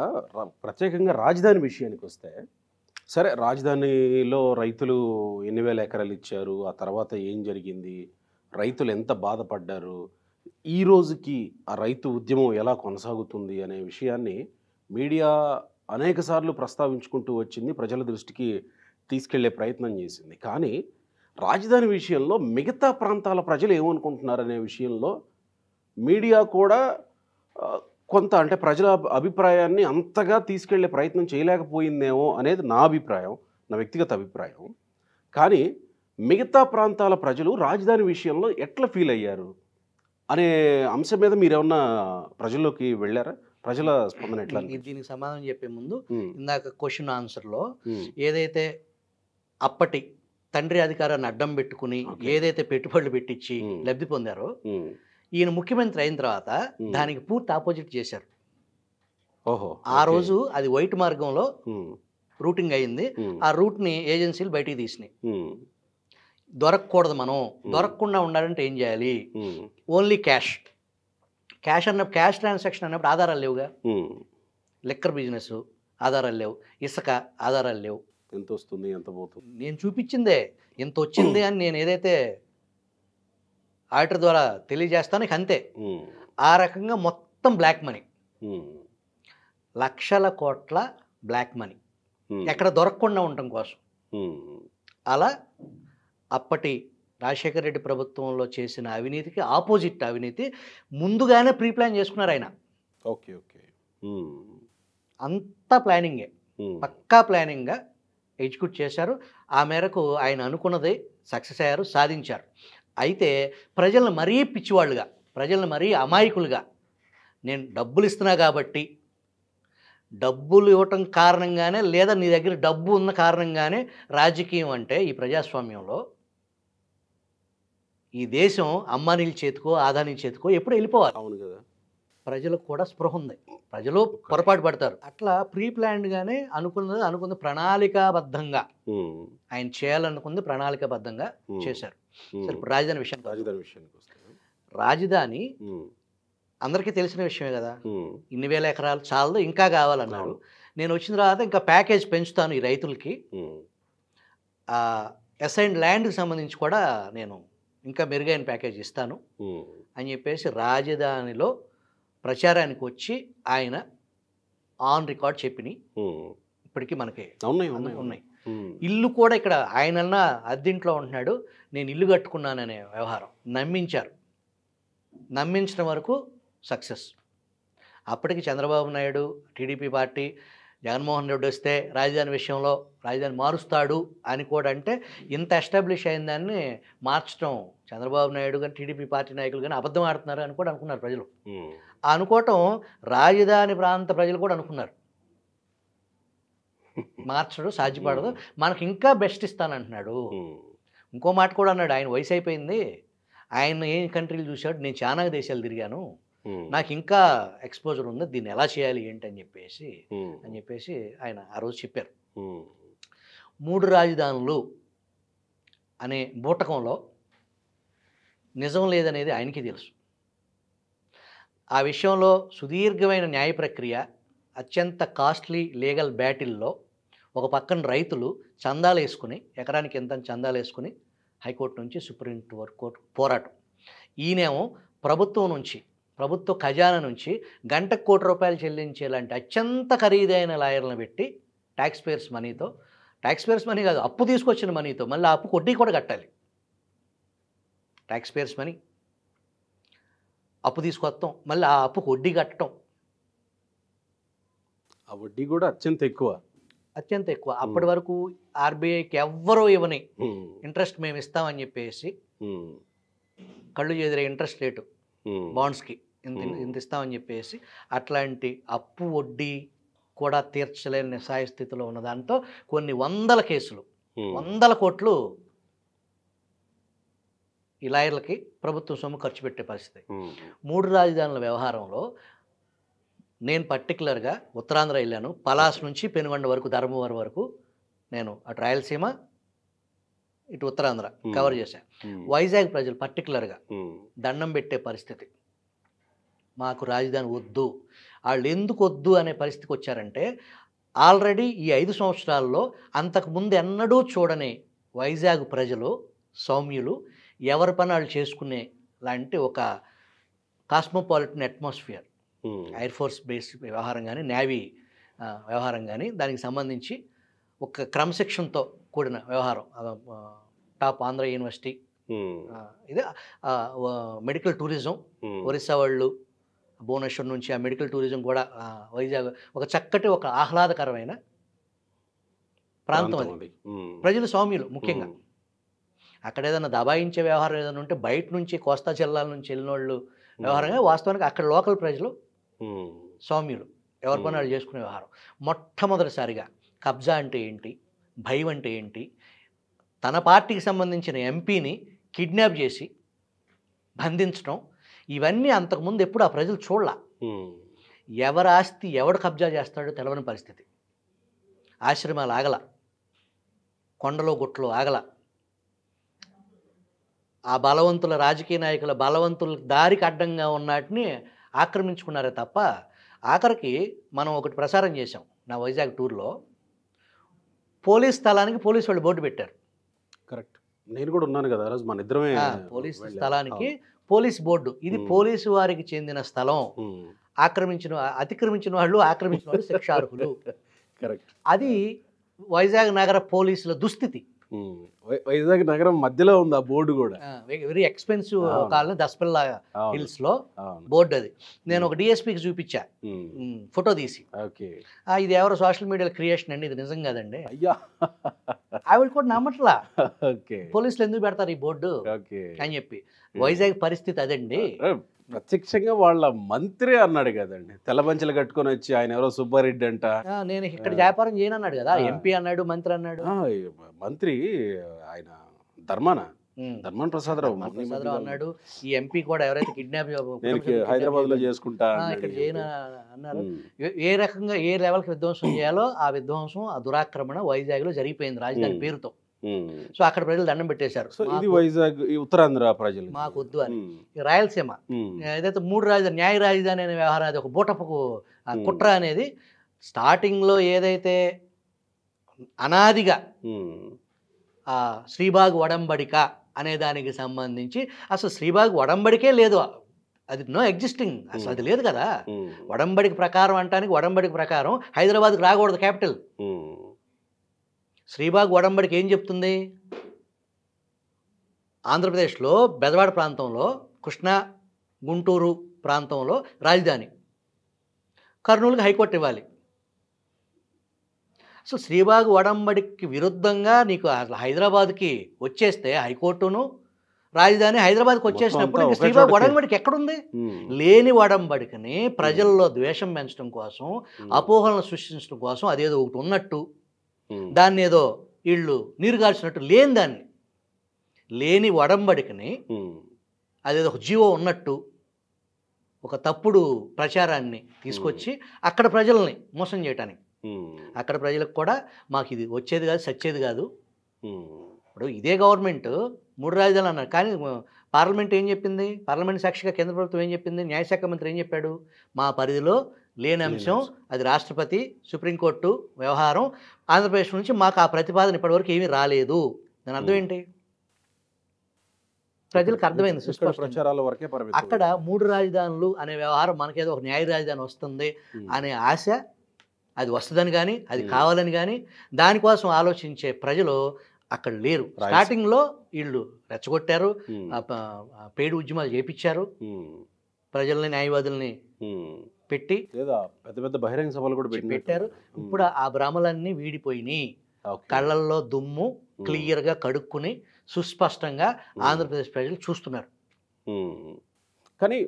ప్రత్యేకంగా రాజధాని విషయానికి వస్తే, సరే రాజధానిలో రైతులు ఎన్ని వేల ఎకరాలు ఇచ్చారు, ఆ తర్వాత ఏం జరిగింది, రైతులు ఎంత బాధపడ్డారు, ఈ రోజుకి ఆ రైతు ఉద్యమం ఎలా కొనసాగుతుంది అనే విషయాన్ని మీడియా అనేక సార్లు ప్రస్తావించుకుంటూ వచ్చింది, ప్రజల దృష్టికి తీసుకెళ్లే ప్రయత్నం చేసింది. కానీ రాజధాని విషయంలో మిగతా ప్రాంతాల ప్రజలు ఏమనుకుంటున్నారనే విషయంలో మీడియా కూడా కొంత, అంటే ప్రజల అభిప్రాయాన్ని అంతగా తీసుకెళ్లే ప్రయత్నం చేయలేకపోయిందేమో అనేది నా అభిప్రాయం, నా వ్యక్తిగత అభిప్రాయం. కానీ మిగతా ప్రాంతాల ప్రజలు రాజధాని విషయంలో ఎట్లా ఫీల్ అయ్యారు అనే అంశం మీద మీరేమన్నా ప్రజల్లోకి వెళ్ళారా? ప్రజల స్పందన ఎట్లా? దీనికి సమాధానం చెప్పే ముందు ఇందాక క్వశ్చన్ ఆన్సర్లో ఏదైతే అప్పటి తండ్రి అధికారాన్ని అడ్డం పెట్టుకుని ఏదైతే పెట్టుబడులు పెట్టించి లబ్ధి పొందారో, ఈయన ముఖ్యమంత్రి అయిన తర్వాత దానికి పూర్తి ఆపోజిట్ చేశారు. ఆ రోజు అది వైట్ మార్గంలో రూటింగ్ అయింది, ఆ రూట్ని ఏజెన్సీలు బయటికి తీసినాయి. దొరకకూడదు, మనం దొరకకుండా ఉండాలంటే ఏం చేయాలి? ఓన్లీ క్యాష్, క్యాష్ ట్రాన్సాక్షన్ అన్నప్పుడు ఆధారాలు లేవుగా. ఉమ్. లిక్కర్ బిజినెస్ ఆధారాలు లేవు, ఇసుక ఆధారాలు లేవు. ఎంత వస్తుంది, ఎంత పోతుంది? నేను చూపించిందే ఇంత వచ్చింది అని నేను ఏదైతే ఆడిటర్ ద్వారా తెలియజేస్తానో ఇక అంతే. ఉమ్. ఆ రకంగా మొత్తం బ్లాక్ మనీ, ఉమ్. లక్షల కోట్ల బ్లాక్ మనీ ఉమ్. ఎక్కడ దొరకకుండా ఉండటం కోసం. ఉమ్. అలా అప్పటి రాజశేఖర రెడ్డి ప్రభుత్వంలో చేసిన అవినీతికి ఆపోజిట్ అవినీతి ముందుగానే ప్రీ ప్లాన్ చేసుకున్నారు ఆయన. Okay okay. ఉమ్. అంతా ప్లానింగే, ఉమ్. పక్కా ప్లానింగ్గా ఎగ్జిక్యూట్ చేశారు. ఆ మేరకు ఆయన అనుకున్నది సక్సెస్ అయ్యారు, సాధించారు. అయితే ప్రజలను మరీ పిచ్చివాళ్ళుగా, ప్రజలను మరీ అమాయకులుగా, నేను డబ్బులు ఇస్తున్నా కాబట్టి, డబ్బులు ఇవ్వటం కారణంగానే లేదా నీ దగ్గర డబ్బు ఉన్న కారణంగానే రాజకీయం అంటే ఈ ప్రజాస్వామ్యంలో ఈ దేశం అంబానీల చేతికో ఆదానీ చేతికో ఎప్పుడు వెళ్ళిపోవాలి. అవును కదా. ప్రజలకు కూడా స్పృహ ఉంది, ప్రజలు పొరపాటు పడతారు. అట్లా ప్రీ ప్లాన్డ్గానే అనుకున్నది ప్రణాళికాబద్ధంగా ఉమ్. ఆయన చేయాలనుకుంది ప్రణాళికాబద్ధంగా చేశారు. సరే, ఇప్పుడు రాజధాని విషయానికి వద్దాం. రాజధాని విషయానికి వస్తే రాజధాని ఉమ్. అందరికీ తెలిసిన విషయమే కదా. ఉమ్. ఇన్ని వేల ఎకరాలు చాలదు, ఇంకా కావాలన్నారు. నేను వచ్చిన తర్వాత ఇంకా ప్యాకేజ్ పెంచుతాను ఈ రైతులకి, ఉమ్. అసైన్డ్ ల్యాండ్కి సంబంధించి కూడా నేను ఇంకా మెరుగైన ప్యాకేజ్ ఇస్తాను ఉమ్. అని చెప్పేసి రాజధానిలో ప్రచారానికి వచ్చి ఆయన ఆన్ రికార్డ్ చెప్పినాయి. ఉమ్. ఇప్పటికీ మనకి ఉన్నాయి ఉన్నాయి ఉన్నాయి. ఉమ్. ఇల్లు కూడా ఇక్కడ ఆయనన్నా అద్దెంట్లో ఉంటున్నాడు, నేను ఇల్లు కట్టుకున్నాననే వ్యవహారం నమ్మించారు. నమ్మించడం వరకు సక్సెస్. అప్పటికి చంద్రబాబు నాయుడు, టీడీపీ పార్టీ, జగన్మోహన్ రెడ్డి వస్తే రాజధాని విషయంలో రాజధాని మారుస్తాడు అని కూడా అంటే ఇంత ఎస్టాబ్లిష్ అయిన దాన్ని మార్చడం చంద్రబాబు నాయుడు కానీ టీడీపీ పార్టీ నాయకులు కానీ అబద్ధం ఆడుతున్నారు అని కూడా అనుకున్నారు ప్రజలు. ఉమ్. అనుకోవటం రాజధాని ప్రాంత ప్రజలు కూడా అనుకున్నారు. మార్చడం సాధ్యపడదు, మనకి ఇంకా బెస్ట్ ఇస్తానంటున్నాడు. ఉమ్. ఇంకో మాట కూడా అన్నాడు, ఆయన వయసు అయిపోయింది, ఆయన ఏ కంట్రీలు చూశాడు, నేను చాలా దేశాలు తిరిగాను, ఉమ్. నాకు ఇంకా ఎక్స్పోజర్ ఉంది, దీన్ని ఎలా చేయాలి ఏంటి అని ఉమ్. చెప్పేసి ఆయన ఆ రోజు చెప్పారు. ఉమ్. 3 రాజధానులు అనే బూటకంలో నిజం లేదనేది ఆయనకి తెలుసు. ఆ విషయంలో సుదీర్ఘమైన న్యాయ ప్రక్రియ, అత్యంత కాస్ట్లీ లీగల్ బ్యాటిల్లో ఒక పక్కన రైతులు చందాలు వేసుకుని, ఎకరానికి ఎంత చందాలు వేసుకుని హైకోర్టు నుంచి సుప్రీంకోర్టు పోరాటం. ఈయనేమో ప్రభుత్వం నుంచి, ప్రభుత్వ ఖజానా నుంచి గంటకు ₹1,00,00,000 చెల్లించేలాంటి అత్యంత ఖరీదైన లాయర్లను పెట్టి ట్యాక్స్ పేయర్స్ మనీ కాదు, అప్పు తీసుకొచ్చిన మనీతో మళ్ళీ ఆ అప్పుకు వడ్డీ కూడా కట్టాలి. ట్యాక్స్ పేయర్స్ మనీ అప్పు తీసుకొస్తాం, మళ్ళీ ఆ అప్పుకు వడ్డీ కట్టడం, ఆ వడ్డీ కూడా అత్యంత ఎక్కువ. అప్పటి వరకు ఆర్బీఐకి ఎవ్వరూ ఇవ్వని ఉమ్. ఇంట్రెస్ట్ మేము ఇస్తామని చెప్పేసి ఉమ్. కళ్ళు చెదిరే ఇంట్రెస్ట్ రేటు ఉమ్. బాండ్స్కి ఇంత ఇస్తామని చెప్పేసి అట్లాంటి అప్పు వడ్డీ కూడా తీర్చలేని నిస్సాయ స్థితిలో ఉన్న దాంతో కొన్ని వందల కేసులు, ఉమ్. 100 కోట్లు ఈ లాయర్లకి ప్రభుత్వం సొమ్ము ఖర్చు పెట్టే పరిస్థితి. ఉమ్. 3 రాజధానుల వ్యవహారంలో నేను పర్టికులర్గా ఉత్తరాంధ్ర వెళ్ళాను. పలాస్ నుంచి పెనుగొండ వరకు, ధర్మవరం వరకు నేను అటు రాయలసీమ ఇటు ఉత్తరాంధ్ర కవర్ చేశాను. ఉమ్. వైజాగ్ ప్రజలు పర్టికులర్గా ఉమ్. దండం పెట్టే పరిస్థితి, మాకు రాజధాని వద్దు. వాళ్ళు ఎందుకు వద్దు అనే పరిస్థితికి వచ్చారంటే, ఆల్రెడీ ఈ 5 సంవత్సరాల్లో అంతకుముందు ఎన్నడూ చూడని వైజాగ్ ప్రజలు సౌమ్యులు, ఎవరి పని వాళ్ళు చేసుకునే లాంటి ఒక కాస్మోపాలిటన్ అట్మాస్ఫియర్, ఉమ్. ఎయిర్ ఫోర్స్ బేస్ వ్యవహారం కానీ, నేవీ వ్యవహారం కానీ, దానికి సంబంధించి ఒక క్రమశిక్షణతో కూడిన వ్యవహారం. టాప్ ఆంధ్ర యూనివర్సిటీ, ఉమ్. ఇది మెడికల్ టూరిజం, ఉమ్. ఒరిస్సా వాళ్ళు భువనేశ్వర్ నుంచి ఆ మెడికల్ టూరిజం కూడా వైజాగ్ ఒక చక్కటి ఒక ఆహ్లాదకరమైన ప్రాంతం అది. ఉమ్. ప్రజలు సౌమ్యులు ముఖ్యంగా. ఉమ్. అక్కడ ఏదైనా దబాయించే వ్యవహారం ఏదైనా ఉంటే బయట నుంచి కోస్తా జిల్లాల నుంచి వెళ్ళిన వాళ్ళు వ్యవహారంగా, వాస్తవానికి అక్కడ లోకల్ ప్రజలు ఉమ్. సౌమ్యులు, ఎవరి పని వాళ్ళు చేసుకునే వ్యవహారం. మొట్టమొదటిసారిగా కబ్జా అంటే ఏంటి, భయం అంటే ఏంటి, తన పార్టీకి సంబంధించిన ఎంపీని కిడ్నాప్ చేసి బంధించడం, ఇవన్నీ అంతకుముందు ఎప్పుడు ఆ ప్రజలు చూడలా. ఉమ్. ఎవరి ఆస్తి ఎవడు కబ్జా చేస్తాడో తెలవని పరిస్థితి. ఆశ్రమాలు ఆగల, కొండలో గుట్టలు ఆగల, ఆ బలవంతుల రాజకీయ నాయకుల బలవంతుల దారికి అడ్డంగా ఉన్నటిని ఆక్రమించుకున్నారే తప్ప ఆఖరికి మనం ఒకటి ప్రసారం చేసాం నా వైజాగ్ టూర్లో. పోలీస్ స్థలానికి పోలీసు వాళ్ళు బోర్డు పెట్టారు. కరెక్ట్. నేను కూడా ఉన్నాను కదా ఆ రోజు, మన ఇద్దరమే పోలీస్ స్థలానికి పోలీస్ బోర్డు. ఇది పోలీసు వారికి చెందిన స్థలం, అతిక్రమించిన వాళ్ళు శిక్షార్హులు. కరెక్ట్. అది వైజాగ్ నగర పోలీసుల దుస్థితి. వైజాగ్ నగరం మధ్యలో ఉంది ఆ బోర్డు కూడా. Very expensive colony Daspalla hills లో బోర్డు అది. నేను ఒక డిఎస్పీకి చూపించా ఫోటో తీసి, ఇది ఎవరో సోషల్ మీడియా క్రియేషన్ అండి, ఇది నిజం కాదండి. అయ్యా, ఆవిడ కూడా నమ్మట్లా, పోలీసులు ఎందుకు పెడతారు ఈ బోర్డు అని చెప్పి. వైజాగ్ పరిస్థితి అదండి. ప్రత్యక్షంగా వాళ్ళ మంత్రి అన్నాడు కదండి, తెల్లబంచలు కట్టుకొని వచ్చి, ఆయన ఎవరో సుబ్బారెడ్డి అంట, నేను ఇక్కడ వ్యాపారం చేయను అన్నాడు కదా. ఎంపీ అన్నాడు, మంత్రి అన్నాడు. మంత్రి ఆయన ధర్మాన ప్రసాదరావు అన్నాడు. ఈ ఎంపీ కూడా ఎవరైతే కిడ్నాప్ హైదరాబాద్ లో చేసుకుంటా ఇక్కడ చేయను అన్నారు. ఏ రకంగా ఏ లెవెల్కి విధ్వంసం చేయాలో ఆ విధ్వంసం, ఆ దురాక్రమణ వైజాగ్ లో జరిగిపోయింది రాజధాని పేరుతో. సో అక్కడ ప్రజలు దండం పెట్టేశారు. ఇది వైజాగ్ ఉత్తరాంధ్ర ప్రజలు మాకు వద్దు అని. రాయలసీమ ఏదైతే 3 రాజధాని, న్యాయ రాజధాని అనే వ్యవహారం, అది ఒక బూటపు కుట్ర అనేది స్టార్టింగ్లో ఏదైతే అనాదిగా శ్రీబాగ్ ఒడంబడిక అనే దానికి సంబంధించి అసలు శ్రీబాగ్ ఒడంబడికే లేదు, అది నో ఎగ్జిస్టింగ్, అసలు అది లేదు కదా. ఒడంబడిక ప్రకారం అంటానికి, ఒడంబడిక ప్రకారం హైదరాబాద్కి రాకూడదు క్యాపిటల్. శ్రీబాగ్ ఒడంబడిక ఏం చెప్తుంది? ఆంధ్రప్రదేశ్లో బెజవాడ ప్రాంతంలో, కృష్ణా గుంటూరు ప్రాంతంలో రాజధాని, కర్నూలుకి హైకోర్టు ఇవ్వాలి. సో శ్రీబాగ్ ఒడంబడికి విరుద్ధంగా నీకు అసలు హైదరాబాద్కి వచ్చేస్తే హైకోర్టును, రాజధాని హైదరాబాద్కి వచ్చేసినప్పుడు శ్రీబాగ్ ఒడంబడికి ఎక్కడుంది? లేని ఒడంబడికని ప్రజల్లో ద్వేషం పెంచడం కోసం, అపోహలను సృష్టించడం కోసం అదేదో ఒకటి ఉన్నట్టు, దాన్ని ఏదో వీళ్ళు నీరు గాల్చినట్టు, లేని దాన్ని, లేని ఒడంబడికని అదేదో ఒక జీవో ఉన్నట్టు ఒక తప్పుడు ప్రచారాన్ని తీసుకొచ్చి అక్కడ ప్రజల్ని మోసం చేయటానికి, అక్కడ ప్రజలకు కూడా మాకు ఇది వచ్చేది కాదు, సచ్చేది కాదు. ఇప్పుడు ఇదే గవర్నమెంట్ 3 రాజధానులు అన్నారు, కానీ పార్లమెంట్ ఏం చెప్పింది? పార్లమెంట్ సాక్షిగా కేంద్ర ప్రభుత్వం ఏం చెప్పింది? న్యాయశాఖ మంత్రి ఏం చెప్పాడు? మా పరిధిలో లేని అంశం, అది రాష్ట్రపతి, సుప్రీంకోర్టు వ్యవహారం, ఆంధ్రప్రదేశ్ నుంచి మాకు ఆ ప్రతిపాదన ఇప్పటివరకు ఏమీ రాలేదు. దాని అర్థం ఏంటి? ప్రజలకు అర్థమైంది ప్రచారాల వరకే పరిమితం. అక్కడ 3 రాజధానులు అనే వ్యవహారం మనకేదో ఒక న్యాయ రాజధాని వస్తుంది అనే ఆశ, అది వస్తుందని కానీ, అది కావాలని కానీ, దానికోసం ఆలోచించే ప్రజలు అక్కడ లేరు. స్టార్టింగ్లో వీళ్ళు రెచ్చగొట్టారు, పేడు ఉద్యమాలు చేపించారు, ప్రజల్ని, న్యాయవాదుల్ని పెట్టి పెద్ద పెద్ద బహిరంగ సభలు కూడా పెట్టారు. ఇప్పుడు ఆ భ్రమలన్నీ వీడిపోయినాయి. కళ్ళల్లో దుమ్ము క్లియర్గా కడుక్కుని సుస్పష్టంగా ఆంధ్రప్రదేశ్ ప్రజలు చూస్తున్నారు. కానీ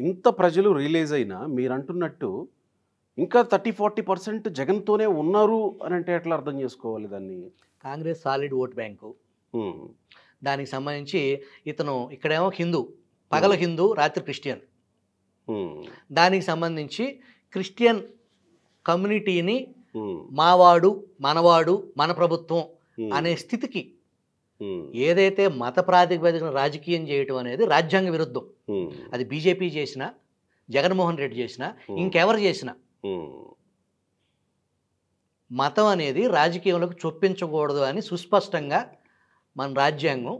ఇంత ప్రజలు రిలీజ్ అయినా మీరు అంటున్నట్టు ఇంకా 30-40% జగన్తోనే ఉన్నారు అని అంటే ఎట్లా అర్థం చేసుకోవాలి దాన్ని? కాంగ్రెస్ సాలిడ్ ఓట్ బ్యాంకు, దానికి సంబంధించి ఇతను ఇక్కడేమో హిందూ, పగల హిందూ, రాత్రి క్రిస్టియన్. దానికి సంబంధించి క్రిస్టియన్ కమ్యూనిటీని మావాడు, మనవాడు, మన ప్రభుత్వం అనే స్థితికి, ఏదైతే మత ప్రాతిపదికన రాజకీయం చేయటం అనేది రాజ్యాంగ విరుద్ధం. అది బీజేపీ చేసినా, జగన్మోహన్ రెడ్డి చేసినా, ఇంకెవరు చేసినా, మతం అనేది రాజకీయంలోకి చొప్పించకూడదు అని సుస్పష్టంగా మన రాజ్యాంగం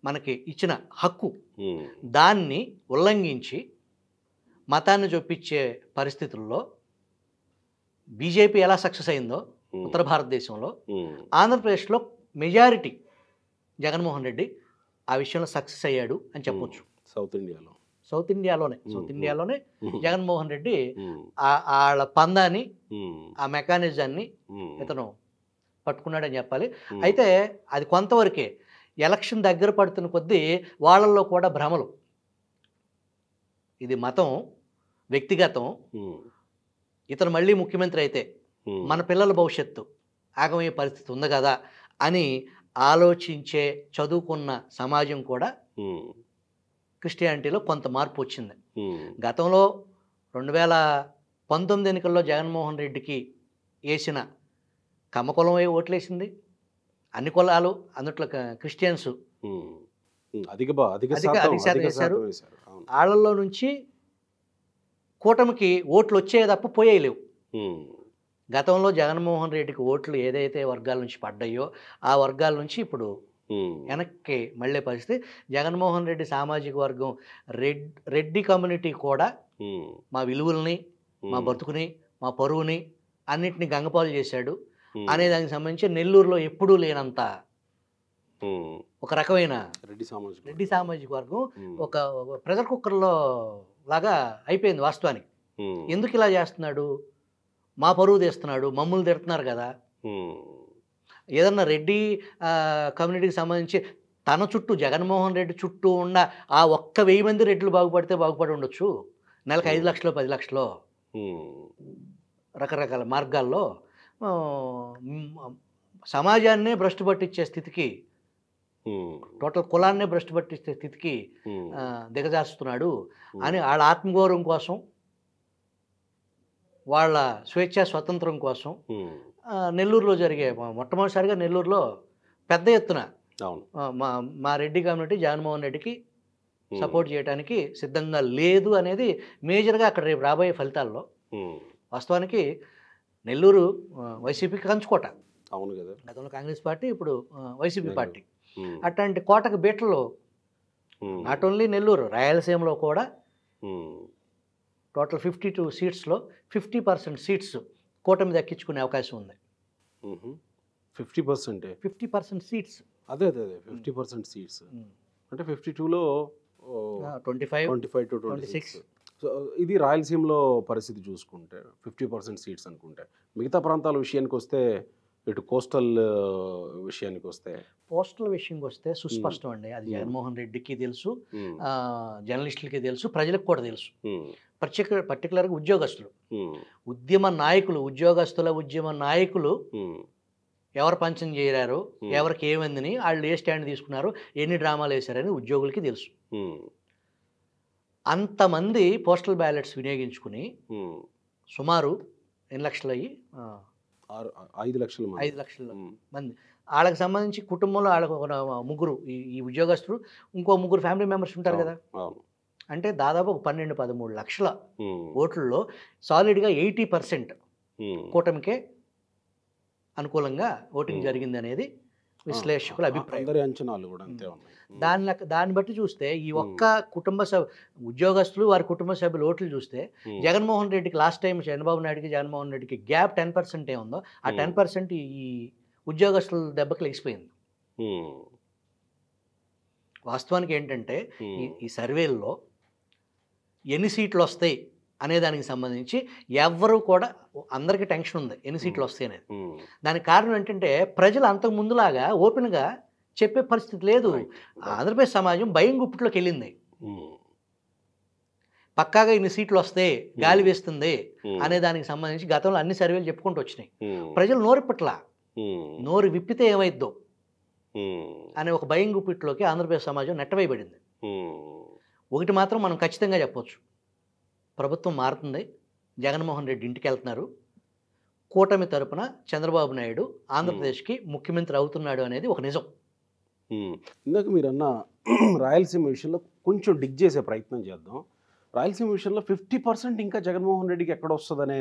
మనకి ఇచ్చిన హక్కు. దాన్ని ఉల్లంఘించి మతాన్ని చొప్పించే పరిస్థితుల్లో బీజేపీ ఎలా సక్సెస్ అయిందో ఉత్తర భారతదేశంలో, ఆంధ్రప్రదేశ్లో మెజారిటీ జగన్మోహన్ రెడ్డి ఆ విషయంలో సక్సెస్ అయ్యాడు అని చెప్పొచ్చు. సౌత్ ఇండియాలోనే జగన్మోహన్ రెడ్డి వాళ్ళ పందాన్ని, ఆ మెకానిజాన్ని ఇతను పట్టుకున్నాడని చెప్పాలి. అయితే అది కొంతవరకే. ఎలక్షన్ దగ్గర పడుతున్న కొద్దీ వాళ్ళల్లో కూడా భ్రమలు, ఇది మతం, వ్యక్తిగతం, ఇతను మళ్ళీ ముఖ్యమంత్రి అయితే మన పిల్లల భవిష్యత్తు ఆగమయ్యే పరిస్థితి ఉంది కదా అని ఆలోచించే చదువుకున్న సమాజం కూడా క్రిస్టియానిటీలో కొంత మార్పు వచ్చింది. గతంలో 2019 ఎన్నికల్లో జగన్మోహన్ రెడ్డికి వేసిన కమ్మకులం ఓట్లేసింది, అన్ని కులాలు, అందుట్లో క్రిస్టియన్స్ అధిక అధిక శాతం శాతం వేశారు. వేశారు. అవును. వాళ్ళల్లో నుంచి కూటమికి ఓట్లు వచ్చేవి తప్ప పోయేవి లేవు. గతంలో జగన్మోహన్ రెడ్డికి ఓట్లు ఏదైతే వర్గాల నుంచి పడ్డాయో ఆ వర్గాల నుంచి ఇప్పుడు వెనక్కి మళ్ళీ పరిస్థితి. జగన్మోహన్ రెడ్డి సామాజిక వర్గం రెడ్డి కమ్యూనిటీ కూడా మా విలువల్ని, మా బతుకుని, మా పరువుని అన్నిటిని గంగపాలు చేశాడు అనే దానికి సంబంధించి నెల్లూరులో ఎప్పుడూ లేనంత ఒక రకమైన రెడ్డి సామాజిక వర్గం ఒక ప్రెజర్ కుక్కర్లో లాగా అయిపోయింది వాస్తవానికి. ఎందుకు ఇలా చేస్తున్నాడు? మా పరువు తీస్తున్నాడు, మమ్మల్ని తిడుతున్నారు కదా. ఏదన్నా రెడ్డి కమ్యూనిటీకి సంబంధించి తన చుట్టూ జగన్మోహన్ రెడ్డి చుట్టూ ఉన్న ఆ 1000 మంది రెడ్లు బాగుపడి ఉండొచ్చు. నెలకు 5 లక్షలు 10 లక్షలు రకరకాల మార్గాల్లో సమాజాన్నే భ్రష్టు పట్టించే స్థితికి, టోటల్ కులాన్నే భ్రష్టు పట్టించే స్థితికి దిగజారుస్తున్నాడు అని వాళ్ళ ఆత్మగౌరవం కోసం, వాళ్ళ స్వేచ్ఛా స్వతంత్రం కోసం నెల్లూరులో జరిగే మొట్టమొదటిసారిగా నెల్లూరులో పెద్ద ఎత్తున మా రెడ్డి కమ్యూనిటీ జగన్మోహన్ రెడ్డికి సపోర్ట్ చేయడానికి సిద్ధంగా లేదు అనేది మేజర్గా అక్కడ రేపు రాబోయే ఫలితాల్లో. వాస్తవానికి నెల్లూరు వైసీపీకి కంచుకోట. అవును కదా. గతంలో కాంగ్రెస్ పార్టీ, ఇప్పుడు వైసీపీ పార్టీ. అట్లాంటి కోటకు బీటలో నాట్ ఓన్లీ నెల్లూరు, రాయలసీమలో కూడా టోటల్ 52 సీట్స్లో 50% సీట్స్ కూటమి దక్కించుకునే అవకాశం ఉంది. 50% సీట్స్. అదే 50% సీట్స్ అంటే 52లో 25 to 26. సో ఇది రాయలసీమలో పరిస్థితి చూసుకుంటే 50% సీట్స్ అనుకుంటే. మిగతా ప్రాంతాల విషయానికి వస్తే, ఇటు కోస్టల్ విషయానికి వస్తే, సుస్పష్టం అండి. అది జగన్మోహన్ రెడ్డికి తెలుసు, జర్నలిస్టులకి తెలుసు, ప్రజలకు కూడా తెలుసు. పర్టికులర్గా ఉద్యోగస్తులు, ఉద్యమ నాయకులు ఎవరు పంచం చేరారు, ఎవరికి ఏమందని, వాళ్ళు ఏ స్టాండ్ తీసుకున్నారు, ఎన్ని డ్రామాలు వేశారని ఉద్యోగులకి తెలుసు. అంతమంది పోస్టల్ బ్యాలెట్స్ వినియోగించుకుని సుమారు ఎన్ని లక్షలు అయ్యి 5 లక్షల మంది. వాళ్ళకి సంబంధించి కుటుంబంలో వాళ్ళకు ఒక ముగ్గురు ఈ ఉద్యోగస్తులు, ఇంకో ముగ్గురు ఫ్యామిలీ మెంబర్స్ ఉంటారు కదా. అంటే దాదాపు 12-13 లక్షల ఓట్లలో సాలిడ్గా 80% కూటమికే అనుకూలంగా ఓటింగ్ జరిగింది అనేది విశ్లేషకుల అభిప్రాయం. దాన్ని బట్టి చూస్తే ఈ ఒక్క ఉద్యోగస్తులు వారి కుటుంబ సభ్యుల ఓట్లు చూస్తే జగన్మోహన్ రెడ్డికి లాస్ట్ టైం చంద్రబాబు నాయుడుకి జగన్మోహన్ రెడ్డికి గ్యాప్ 10% ఉందో ఆ 10% ఈ ఉద్యోగస్తుల దెబ్బకి లెగిసిపోయింది. వాస్తవానికి ఏంటంటే ఈ సర్వేల్లో ఎన్ని సీట్లు వస్తాయి అనే దానికి సంబంధించి ఎవరు కూడా, అందరికీ టెన్షన్ ఉంది ఎన్ని సీట్లు వస్తాయి అనేది. దానికి కారణం ఏంటంటే ప్రజలు అంతకు ముందులాగా ఓపెన్గా చెప్పే పరిస్థితి లేదు. ఆంధ్రప్రదేశ్ సమాజం భయం గుప్పిట్లోకి వెళ్ళింది. పక్కాగా ఇన్ని సీట్లు వస్తాయి, గాలి వేస్తుంది అనే దానికి సంబంధించి గతంలో అన్ని సర్వేలు చెప్పుకుంటూ వచ్చినాయి. ప్రజలు నోరు విప్పితే ఏమైద్దో అనే ఒక భయం గుప్పిట్లోకి ఆంధ్రప్రదేశ్ సమాజం నెట్టవేయబడింది. ఒకటి మాత్రం మనం ఖచ్చితంగా చెప్పొచ్చు, ప్రభుత్వం మారుతుంది, జగన్మోహన్ రెడ్డి ఇంటికి వెళ్తున్నారు, కూటమి తరపున చంద్రబాబు నాయుడు ఆంధ్రప్రదేశ్కి ముఖ్యమంత్రి అవుతున్నాడు అనేది ఒక నిజం. ఇందాక మీరు అన్న రాయలసీమ విషయంలో కొంచెం డిగ్ చేసే ప్రయత్నం చేద్దాం. రాయలసీమ విషయంలో 50% ఇంకా జగన్మోహన్ రెడ్డికి ఎక్కడ వస్తుందనే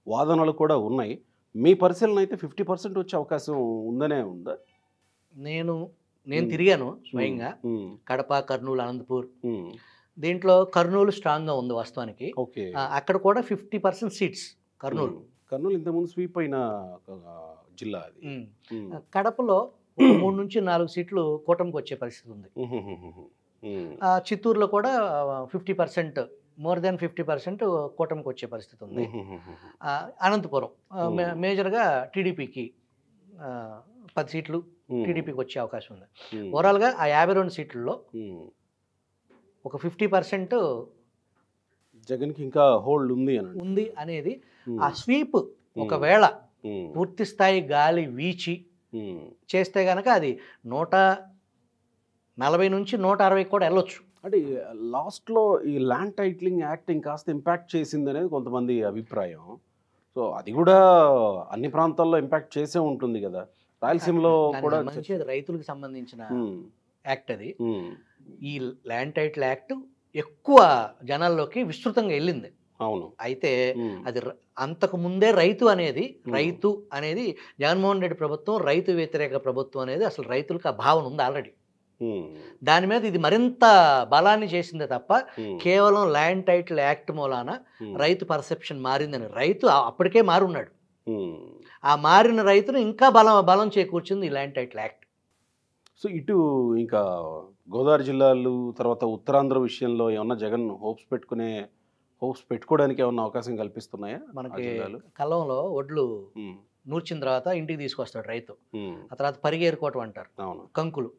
వాదనలు కూడా ఉన్నాయి. మీ పరిశీలన అయితే 50% వచ్చే అవకాశం ఉందనే ఉందా? నేను తిరిగాను స్వయంగా కడప, కర్నూలు, అనంతపూర్. దీంట్లో కర్నూలు స్ట్రాంగ్గా ఉంది వాస్తవానికి. అక్కడ కూడా 50% సీట్స్ కర్నూలు ఇంతకుముందు స్వీప్ అయిన జిల్లా అది. కడపలో 3 నుంచి 4 సీట్లు కూటమికి వచ్చే పరిస్థితి ఉంది. చిత్తూరులో కూడా 50%, మోర్ దెన్ 50% కూటమికి వచ్చే పరిస్థితి ఉంది. అనంతపురం మేజర్గా టీడీపీకి 10 సీట్లు టీడీపీకి వచ్చే అవకాశం ఉంది. ఓవరాల్గా ఆ 52 సీట్లలో ఒక 50% జగన్కి ఇంకా హోల్డ్ ఉంది అనేది. ఆ స్వీప్ ఒకవేళ పూర్తి స్థాయి గాలి వీచి చేస్తే కనుక అది 140 నుంచి 160 కూడా వెళ్ళొచ్చు. అంటే లాస్ట్లో ఈ ల్యాండ్ టైటిలింగ్ యాక్ట్ ఇంకాస్త ఇంపాక్ట్ చేసింది అనేది కొంతమంది అభిప్రాయం. సో అది కూడా అన్ని ప్రాంతాల్లో ఇంపాక్ట్ చేసే ఉంటుంది కదా. రాయలసీమలో కూడా రైతులకు సంబంధించిన యాక్ట్ అది. ఈ ల్యాండ్ టైటిల్ యాక్ట్ ఎక్కువ జనాల్లోకి విస్తృతంగా వెళ్ళింది. అవును. అయితే అది అంతకు ముందే రైతు అనేది జగన్మోహన్ రెడ్డి ప్రభుత్వం రైతు వ్యతిరేక ప్రభుత్వం అనేది అసలు రైతులకు ఆ భావన ఉంది ఆల్రెడీ. దాని మీద ఇది మరింత బలాన్ని చేసిందే తప్ప కేవలం ల్యాండ్ టైటిల్ యాక్ట్ మూలాన రైతు పర్సెప్షన్ మారిందని. రైతు అప్పటికే మారున్నాడు. ఆ మారిన రైతును ఇంకా బలం చేకూర్చింది ఈ ల్యాండ్ టైటిల్ యాక్ట్. సో ఇటు ఇంకా గోదావరి జిల్లాలు తర్వాత ఉత్తరాంధ్ర విషయంలో ఏమన్నా జగన్ హోప్స్ పెట్టుకోవడానికి ఏమన్నా అవకాశం కల్పిస్తున్నాయా? మనకి కల్లంలో ఒడ్లు నూర్చిన తర్వాత ఇంటికి తీసుకొస్తాడు రైతు. ఆ తర్వాత పరిగి ఏరుకోవటం అంటారు, కంకులు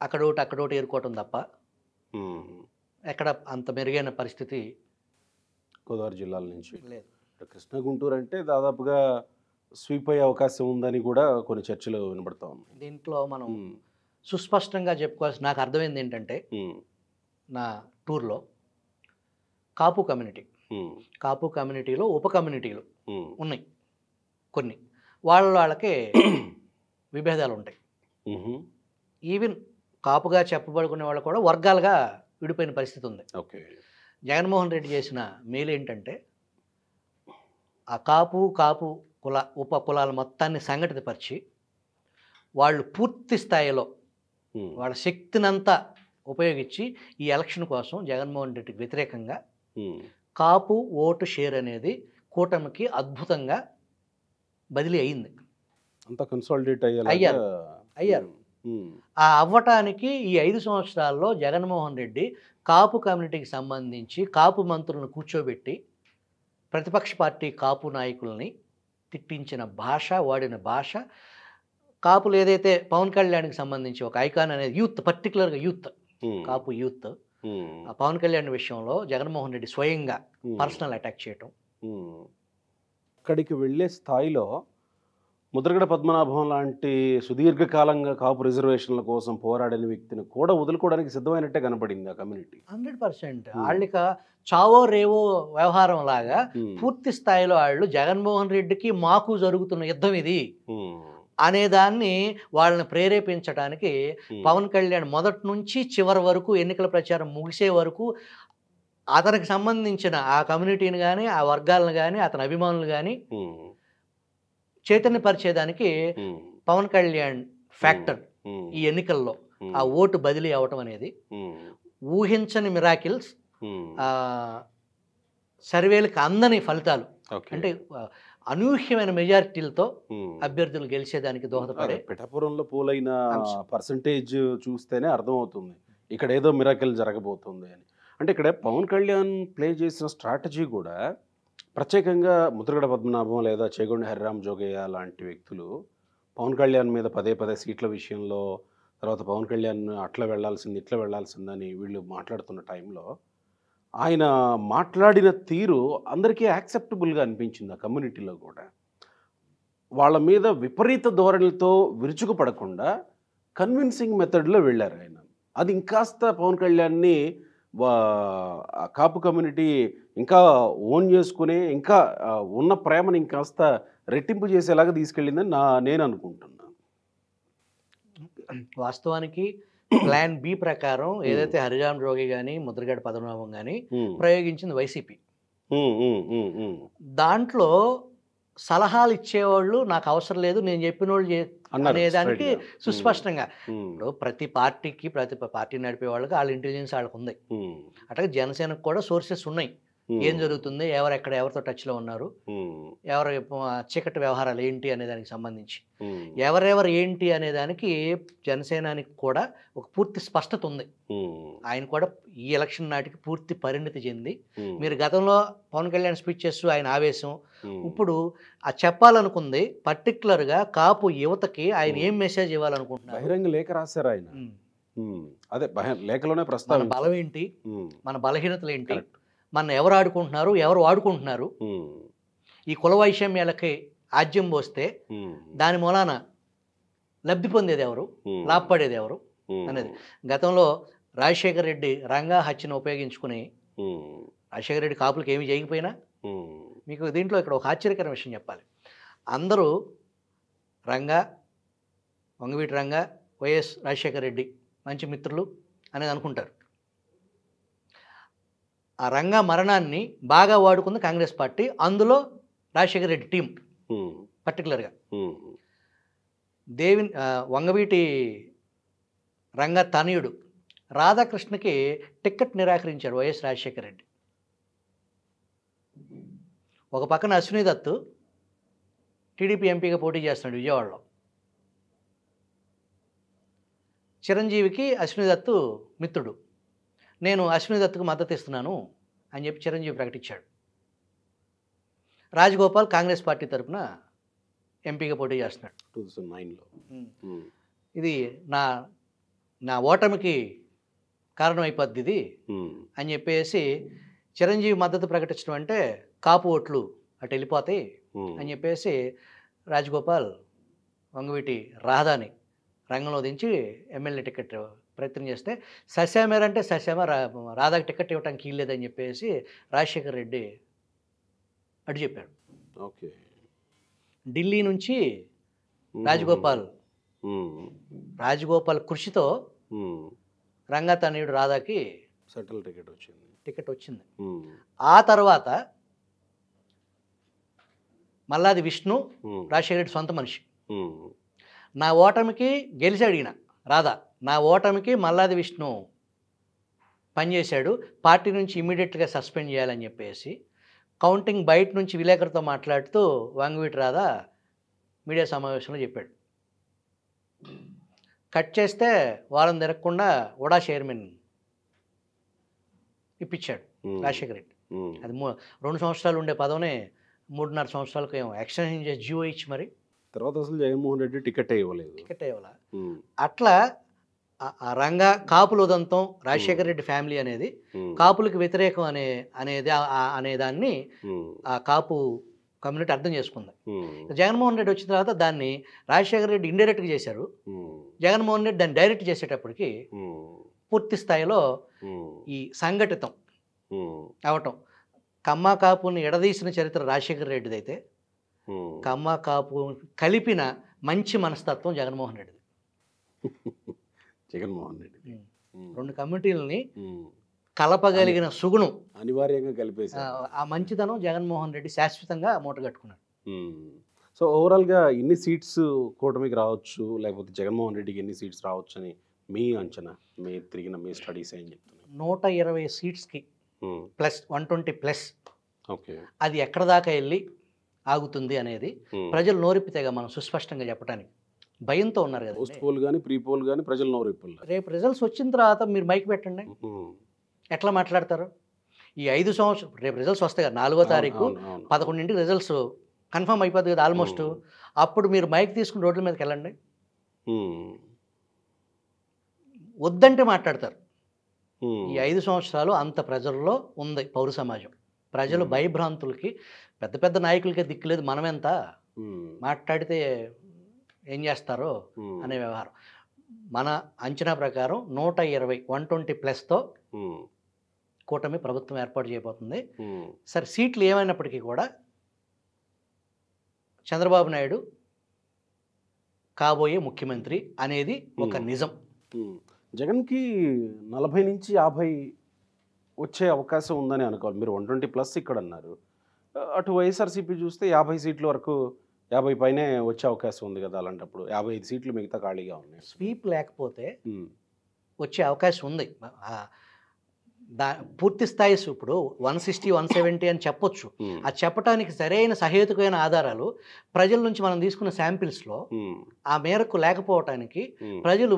అక్కడోటి ఏరుకోవటం తప్ప ఎక్కడ అంత మెరుగైన పరిస్థితి గోదావరి జిల్లాల నుంచి లేదు. కృష్ణా గుంటూరు అంటే దాదాపుగా స్వీప్ అయ్యే అవకాశం ఉందని కూడా కొన్ని చర్చలు వినబడతా ఉన్నాయి. దీంట్లో మనం సుస్పష్టంగా చెప్పుకోవాల్సి నాకు అర్థమైంది ఏంటంటే, నా టూర్లో కాపు కమ్యూనిటీలో ఉప కమ్యూనిటీలు ఉన్నాయి. కొన్ని వాళ్ళకే విభేదాలు ఉంటాయి. ఈవెన్ కాపుగా చెప్పబడుకునే వాళ్ళు కూడా వర్గాలుగా విడిపోయిన పరిస్థితి ఉంది. జగన్మోహన్ రెడ్డి చేసిన మేలు ఏంటంటే, ఆ కాపు ఉప కులాల మొత్తాన్ని సంఘటితపరిచి వాళ్ళు పూర్తి స్థాయిలో వాళ్ళ శక్తినంతా ఉపయోగించి ఈ ఎలక్షన్ కోసం జగన్మోహన్ రెడ్డికి వ్యతిరేకంగా కాపు ఓటు షేర్ అనేది కూటమికి అద్భుతంగా బదిలీ అయింది. అంతా కన్సాలిడేట్ అయ్యారు. ఆ అవ్వటానికి ఈ 5 సంవత్సరాల్లో జగన్మోహన్ రెడ్డి కాపు కమ్యూనిటీకి సంబంధించి కాపు మంత్రులను కూర్చోబెట్టి ప్రతిపక్ష పార్టీ కాపు నాయకుల్ని తిట్టించిన భాష, వాడిన భాష, కాపులు ఏదైతే పవన్ కళ్యాణ్కి సంబంధించి ఒక ఐకాన్ అనేది యూత్, పర్టికులర్గా యూత్, కాపు యూత్, ఆ పవన్ కళ్యాణ్ విషయంలో జగన్మోహన్ రెడ్డి స్వయంగా పర్సనల్ అటాక్ చేయటం. అక్కడికి వెళ్ళే స్థాయిలో ముద్రగడ పద్మనాభం లాంటి సుదీర్ఘకాలంగా కాపు రిజర్వేషన్ల కోసం పోరాడిన వ్యక్తిని కూడా వదులుకోవడానికి సిద్ధమైనట్టే కనపడింది ఆ కమ్యూనిటీ. 100%. వాళ్ళక చావో రేవో వ్యవహారం లాగా పూర్తి స్థాయిలో వాళ్ళు జగన్మోహన్ రెడ్డికి మాకు జరుగుతున్న యుద్ధం ఇది అనేదాన్ని వాళ్ళని ప్రేరేపించడానికి పవన్ కళ్యాణ్ మొదటి నుంచి చివరి వరకు ఎన్నికల ప్రచారం ముగిసే వరకు అతనికి సంబంధించిన ఆ కమ్యూనిటీని కానీ ఆ వర్గాలను కానీ అతని అభిమానులు కానీ చైతన్యపరిచేదానికి పవన్ కళ్యాణ్ ఫ్యాక్టర్ ఈ ఎన్నికల్లో ఆ ఓటు బదిలీ అవటం అనేది ఊహించని మిరాకిల్స్, సర్వేలకు అందని ఫలితాలు, అంటే అనూహ్యమైన మెజారిటీలతో అభ్యర్థులు గెలిచేదానికి దోహదపడే. పిఠాపురంలో పోలైన పర్సంటేజ్ చూస్తేనే అర్థమవుతుంది ఇక్కడ ఏదో మిరాకిల్ జరగబోతుంది అని. అంటే ఇక్కడ పవన్ కళ్యాణ్ ప్లే చేసిన స్ట్రాటజీ కూడా ప్రత్యేకంగా ముద్రగడ పద్మనాభం లేదా చేగొండ హరిరామ్ జోగయ్య లాంటి వ్యక్తులు పవన్ కళ్యాణ్ మీద పదే సీట్ల విషయంలో, తర్వాత పవన్ కళ్యాణ్ అట్లా వెళ్లాల్సింది ఇట్లా వెళ్లాల్సిందని వీళ్ళు మాట్లాడుతున్న టైంలో ఆయన మాట్లాడిన తీరు అందరికీ యాక్సెప్టబుల్గా అనిపించింది. ఆ కమ్యూనిటీలో కూడా వాళ్ళ మీద విపరీత ధోరణితో విరుచుకుపడకుండా కన్విన్సింగ్ మెథడ్లో వెళ్ళారు ఆయన. అది ఇంకాస్త పవన్ కళ్యాణ్ని కాపు కమ్యూనిటీ ఇంకా ఓన్ చేసుకునే, ఇంకా ఉన్న ప్రేమను ఇంకాస్త రెట్టింపు చేసేలాగా తీసుకెళ్ళిందని నేను అనుకుంటున్నాను. వాస్తవానికి ప్లాన్ బి ప్రకారం ఏదైతే హరిరామ్ జోగి కానీ ముద్రగడ పద్మనాభం కానీ ప్రయోగించింది వైసీపీ. దాంట్లో సలహాలు ఇచ్చేవాళ్ళు నాకు అవసరం లేదు, నేను చెప్పిన వాళ్ళు అనేదానికి సుస్పష్టంగా ఇప్పుడు ప్రతి పార్టీ నడిపే వాళ్ళకి వాళ్ళ ఇంటెలిజెన్స్ వాళ్ళకు ఉంది. అట్లాగే జనసేనకు కూడా సోర్సెస్ ఉన్నాయి, ఏం జరుగుతుంది, ఎవరితో టచ్లో ఉన్నారు, ఎవరు చీకటి వ్యవహారాలు ఏంటి అనే దానికి సంబంధించి ఎవరెవరు ఏంటి అనే దానికి జనసేనానికి కూడా ఒక పూర్తి స్పష్టత ఉంది. ఆయన కూడా ఈ ఎలక్షన్ నాటికి పూర్తి పరిణితి చెంది, మీరు గతంలో పవన్ కళ్యాణ్ స్పీచ్ చేస్తూ ఆయన ఆవేశం, ఇప్పుడు ఆ చెప్పాలనుకుంది పర్టికులర్గా కాపు యువతకి ఆయన ఏం మెసేజ్ ఇవ్వాలనుకుంటున్నారు. బహిరంగ లేఖ రాశారు ఆయన. అదే లేఖలోనే ప్రస్తావన, మన బలం ఏంటి, మన బలహీనతలు ఏంటి, మన ఎవరు ఆడుకుంటున్నారు, ఎవరు వాడుకుంటున్నారు, ఈ కుల వైషమ్యాలకి ఆజ్యం పోస్తే దాని మూలాన లబ్ధి పొందేది ఎవరు, లాభపడేది ఎవరు అనేది. గతంలో రాజశేఖర రెడ్డి రంగా హత్యను ఉపయోగించుకుని రాజశేఖర రెడ్డి కాపులకు ఏమి చేయకపోయినా, మీకు దీంట్లో ఇక్కడ ఒక ఆశ్చర్యకరమైన విషయం చెప్పాలి. అందరూ వంగవీటి రంగా, వైఎస్ రాజశేఖర రెడ్డి మంచి మిత్రులు అనేది అనుకుంటారు. ఆ రంగా మరణాన్ని బాగా వాడుకుంది కాంగ్రెస్ పార్టీ, అందులో రాజశేఖర రెడ్డి టీం పర్టికులర్గా. వంగవీటి రంగా తనయుడు రాధాకృష్ణకి టిక్కెట్ నిరాకరించారు వైఎస్ రాజశేఖర రెడ్డి. ఒక పక్కన అశ్విని దత్తు టీడీపీ ఎంపీగా పోటీ చేస్తున్నాడు విజయవాడలో. చిరంజీవికి అశ్విని దత్తు మిత్రుడు. నేను అశ్విని దత్తుకు మద్దతు ఇస్తున్నాను అని చెప్పి చిరంజీవి ప్రకటించాడు. రాజగోపాల్ కాంగ్రెస్ పార్టీ తరఫున ఎంపీగా పోటీ చేస్తున్నాడు 2009లో. ఇది నా ఓటమికి కారణమైపోద్ది ఇది అని చెప్పేసి చిరంజీవి మద్దతు ప్రకటించడం అంటే కాపు ఓట్లు అటు వెళ్ళిపోతాయి అని చెప్పేసి రాజగోపాల్ వంగవీటి రాధాని రంగంలో దించి ఎమ్మెల్యే టికెట్ ప్రయత్నం చేస్తే సస్యామేర అంటే సస్యామ రాధాకి టికెట్ ఇవ్వడానికి ఇల్లేదని చెప్పేసి రాజశేఖర్ రెడ్డి అటు చెప్పాడు. ఓకే. ఢిల్లీ నుంచి రాజగోపాల్ కృషితో రంగా తనయుడు రాధాకి సెటిల్ టికెట్ వచ్చింది. ఆ తర్వాత మల్లాది విష్ణు రాజశేఖర రెడ్డి సొంత మనిషి. నా ఓటమికి గెలిచాడు ఈయన రాధా. నా ఓటమికి మల్లాది విష్ణు పనిచేశాడు, పార్టీ నుంచి ఇమీడియట్గా సస్పెండ్ చేయాలని చెప్పేసి కౌంటింగ్ బయట నుంచి విలేకరులతో మాట్లాడుతూ వంగవీటి రాధా మీడియా సమావేశంలో చెప్పాడు. కట్ చేస్తే వారం తిరగకుండా ఉడా చైర్మన్ ఇప్పించాడు రాజశేఖర రెడ్డి. అది 2 సంవత్సరాలు ఉండే పదవినే 3.5 సంవత్సరాలకు ఏమో ఎక్స్టెన్షన్ చేసి జీవో ఇచ్చి మరి తర్వాత అసలు జగన్మోహన్ రెడ్డి టికెట్ ఇవ్వలేదు. అట్లా ఆ రంగా కాపుల ఉదంతం రాజశేఖర రెడ్డి ఫ్యామిలీ అనేది కాపులకు వ్యతిరేకం అనే దాన్ని ఆ కాపు కమ్యూనిటీ అర్థం చేసుకుంది. జగన్మోహన్ రెడ్డి వచ్చిన తర్వాత దాన్ని రాజశేఖర రెడ్డి ఇండైరెక్ట్గా చేశారు, జగన్మోహన్ రెడ్డి దాన్ని డైరెక్ట్ చేసేటప్పటికి పూర్తి స్థాయిలో ఈ సంఘటితం అవటం. కమ్మ కాపుని ఎడదీసిన చరిత్ర రాజశేఖర రెడ్డిది అయితే కమ్మ కాపు కలిపిన మంచి మనస్తత్వం జగన్మోహన్ రెడ్డిది. రెండు కమ్యూనిటీలని కలపగలిగిన సుగుణం అనివార్యంగా కలిపేసి ఆ మంచితనం జగన్మోహన్ రెడ్డి శాశ్వతంగా మూటగట్టుకున్నాడు. సో ఓవరాల్గా ఎన్ని సీట్స్ కూటమికి రావచ్చు, లేకపోతే జగన్మోహన్ రెడ్డికి ఎన్ని సీట్స్ రావచ్చు అని మీ అంచనా, మీ తిరిగిన మీ స్టడీస్ ఏం చెప్తున్నారు? 120 సీట్స్కి ప్లస్ 120 ప్లస్. ఓకే. అది ఎక్కడ దాకా వెళ్ళి ఆగుతుంది అనేది ప్రజలు నోరిప్పితేగా మనం సుస్పష్టంగా చెప్పడానికి. భయంతో ఉన్నారు కదా, పోస్ట్ పోల్ కానీ ప్రీ పోల్ కానీ ప్రజలు నోరిప్పారు. రేపు రిజల్ట్స్ వచ్చిన తర్వాత మీరు మైక్ పెట్టండి, ఎట్లా మాట్లాడతారు? ఈ 5 సంవత్సరం రేపు రిజల్ట్స్ వస్తాయి కదా, 4వ తారీఖు 11ంటికి రిజల్ట్స్ కన్ఫర్మ్ అయిపోతుంది కదా ఆల్మోస్ట్. అప్పుడు మీరు మైక్ తీసుకుని రోడ్ల మీదకి వెళ్ళండి, వద్దంటే మాట్లాడతారు. ఈ 5 సంవత్సరాలు అంత ప్రజల్లో ఉంది పౌర సమాజం. ప్రజలు భయభ్రాంతులకి, పెద్ద పెద్ద నాయకులకే దిక్కులేదు, మనమెంత మాట్లాడితే ఏం చేస్తారో అనే వ్యవహారం. మన అంచనా ప్రకారం 120 ప్లస్తో కూటమి ప్రభుత్వం ఏర్పాటు చేయబోతుంది. సరే, సీట్లు ఏమైనప్పటికీ కూడా చంద్రబాబు నాయుడు కాబోయే ముఖ్యమంత్రి అనేది ఒక నిజం. జగన్కి 40 నుంచి 50 వచ్చే అవకాశం ఉందని అనుకోవాలి. మీరు 120 ప్లస్ ఇక్కడ అన్నారు, అటు వైఎస్ఆర్సీపీ చూస్తే 50 సీట్ల వరకు 50 పైనే వచ్చే అవకాశం ఉంది కదా. అలాంటప్పుడు 55 సీట్లు మిగతా ఖాళీగా ఉన్నాయి. స్వీప్ లేకపోతే వచ్చే అవకాశం ఉంది. పూర్తి స్థాయి ఇప్పుడు 160, 170 అని చెప్పొచ్చు. అది చెప్పడానికి సరైన సహేతుకమైన ఆధారాలు ప్రజల నుంచి మనం తీసుకున్న శాంపిల్స్లో ఆ మేరకు లేకపోవటానికి ప్రజలు,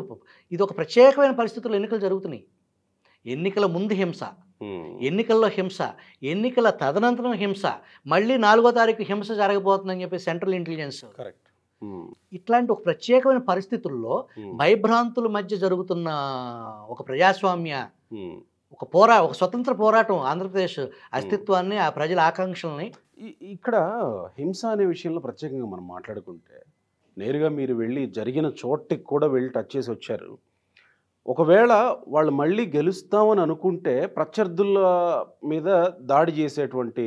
ఇది ఒక ప్రత్యేకమైన పరిస్థితుల్లో ఎన్నికలు జరుగుతున్నాయి. ఎన్నికల ముందు హింస, ఎన్నికల్లో హింస, ఎన్నికల తదనంతరం హింస, మళ్ళీ 4వ తారీఖు హింస జరగబోతుందని చెప్పి సెంట్రల్ ఇంటెలిజెన్స్. ఇట్లాంటి ఒక ప్రత్యేకమైన పరిస్థితుల్లో భయభ్రాంతుల మధ్య జరుగుతున్న ఒక ప్రజాస్వామ్య ఒక స్వతంత్ర పోరాటం, ఆంధ్రప్రదేశ్ అస్తిత్వాన్ని, ఆ ప్రజల ఆకాంక్షల్ని. ఇక్కడ హింస అనే విషయంలో ప్రత్యేకంగా మనం మాట్లాడుకుంటే, నేరుగా మీరు వెళ్ళి జరిగిన చోటికి కూడా వెళ్ళి టచ్ చేసి వచ్చారు. ఒకవేళ వాళ్ళు మళ్ళీ గెలుస్తామని అనుకుంటే ప్రత్యర్థుల మీద దాడి చేసేటువంటి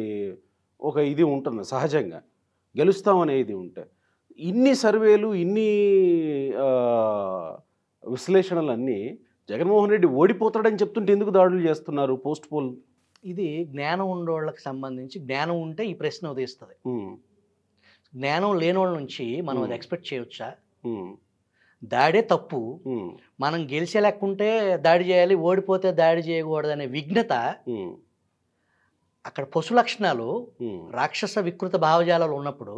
ఒక ఇది ఉంటుంది సహజంగా, గెలుస్తామనే ఇది ఉంటే. ఇన్ని సర్వేలు, ఇన్ని విశ్లేషణలన్నీ జగన్మోహన్ రెడ్డి ఓడిపోతాడని చెప్తుంటే ఎందుకు దాడులు చేస్తున్నారు పోస్ట్ పోల్? ఇది జ్ఞానం ఉన్నోళ్ళకి సంబంధించి, జ్ఞానం ఉంటే ఈ ప్రశ్న ఉదయిస్తుంది. జ్ఞానం లేనోళ్ళ నుంచి మనం అది ఎక్స్పెక్ట్ చేయొచ్చా? దాడే తప్పు, మనం గెలిచే లెక్కుంటే దాడి చేయాలి, ఓడిపోతే దాడి చేయకూడదు అనే విఘ్నత, అక్కడ పశు లక్షణాలు, రాక్షస వికృత భావజాలాలు ఉన్నప్పుడు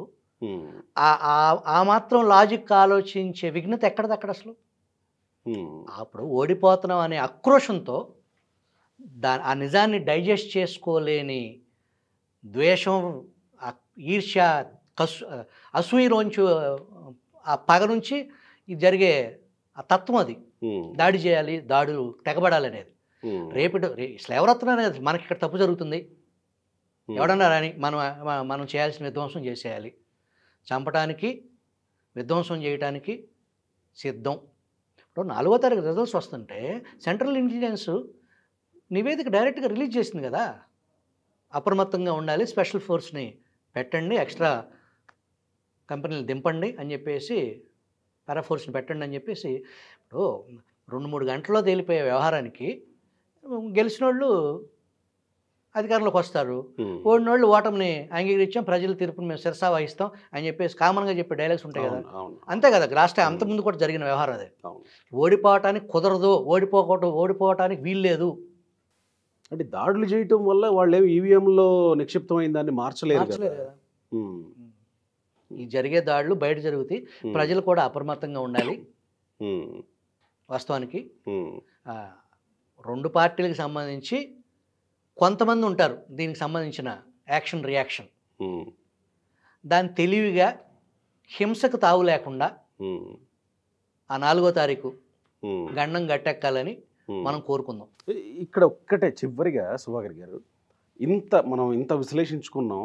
ఆ మాత్రం లాజిక్ ఆలోచించే విఘ్నత ఎక్కడదక్కడ అసలు. అప్పుడు ఓడిపోతున్నాం అనే ఆక్రోషంతో ఆ నిజాన్ని డైజెస్ట్ చేసుకోలేని ద్వేషం, ఈర్ష్య, అసూయలోంచి, ఆ పగ నుంచి ఇది జరిగే ఆ తత్వం, అది దాడి చేయాలి, దాడులు తెగబడాలి అనేది. అసలు ఎవరొస్తున్నా అనేది మనకి ఇక్కడ తప్పు జరుగుతుంది, ఎవడన్నా రాని మనం చేయాల్సిన విధ్వంసం చేసేయాలి, చంపడానికి విధ్వంసం చేయడానికి సిద్ధం. ఇప్పుడు 4వ తారీఖు రిజల్ట్స్ వస్తుంటే సెంట్రల్ ఇంటెలిజెన్స్ నివేదిక డైరెక్ట్గా రిలీజ్ చేసింది కదా, అప్రమత్తంగా ఉండాలి, స్పెషల్ ఫోర్స్ని పెట్టండి, ఎక్స్ట్రా కంపెనీలు దింపండి అని చెప్పేసి, పారాఫోర్స్ని పెట్టండి అని చెప్పేసి. ఇప్పుడు 2-3 గంటల్లో తేలిపోయే వ్యవహారానికి గెలిచిన వాళ్ళు అధికారంలోకి వస్తారు, ఓడినోళ్ళు ఓటమిని అంగీకరించాం, ప్రజల తీర్పుని మేము శిరసా వహిస్తాం అని చెప్పేసి కామన్గా చెప్పే డైలాగ్స్ ఉంటాయి కదా. అంతే కదా, లాస్ట్ అంతకుముందు కూడా జరిగిన వ్యవహారం అదే. ఓడిపోవటానికి కుదరదు, ఓడిపోవటానికి వీల్లేదు. అంటే దాడులు చేయటం వల్ల వాళ్ళు ఏమి ఈవీఎంలో నిక్షిప్తమైన దాన్ని మార్చలేరు కదా. ఈ జరిగే దాడులు బయట జరుగుతాయి, ప్రజలు కూడా అప్రమత్తంగా ఉండాలి. వాస్తవానికి 2 పార్టీలకు సంబంధించి కొంతమంది ఉంటారు దీనికి సంబంధించిన యాక్షన్ రియాక్షన్, దాన్ని తెలివిగా హింసకు తావు లేకుండా ఆ 4వ తారీఖు గండం గట్టెక్కాలని మనం కోరుకుందాం. ఇక్కడ ఒక్కటే చివరిగా సుభాకర్ గారు, మనం ఇంత విశ్లేషించుకున్నాం,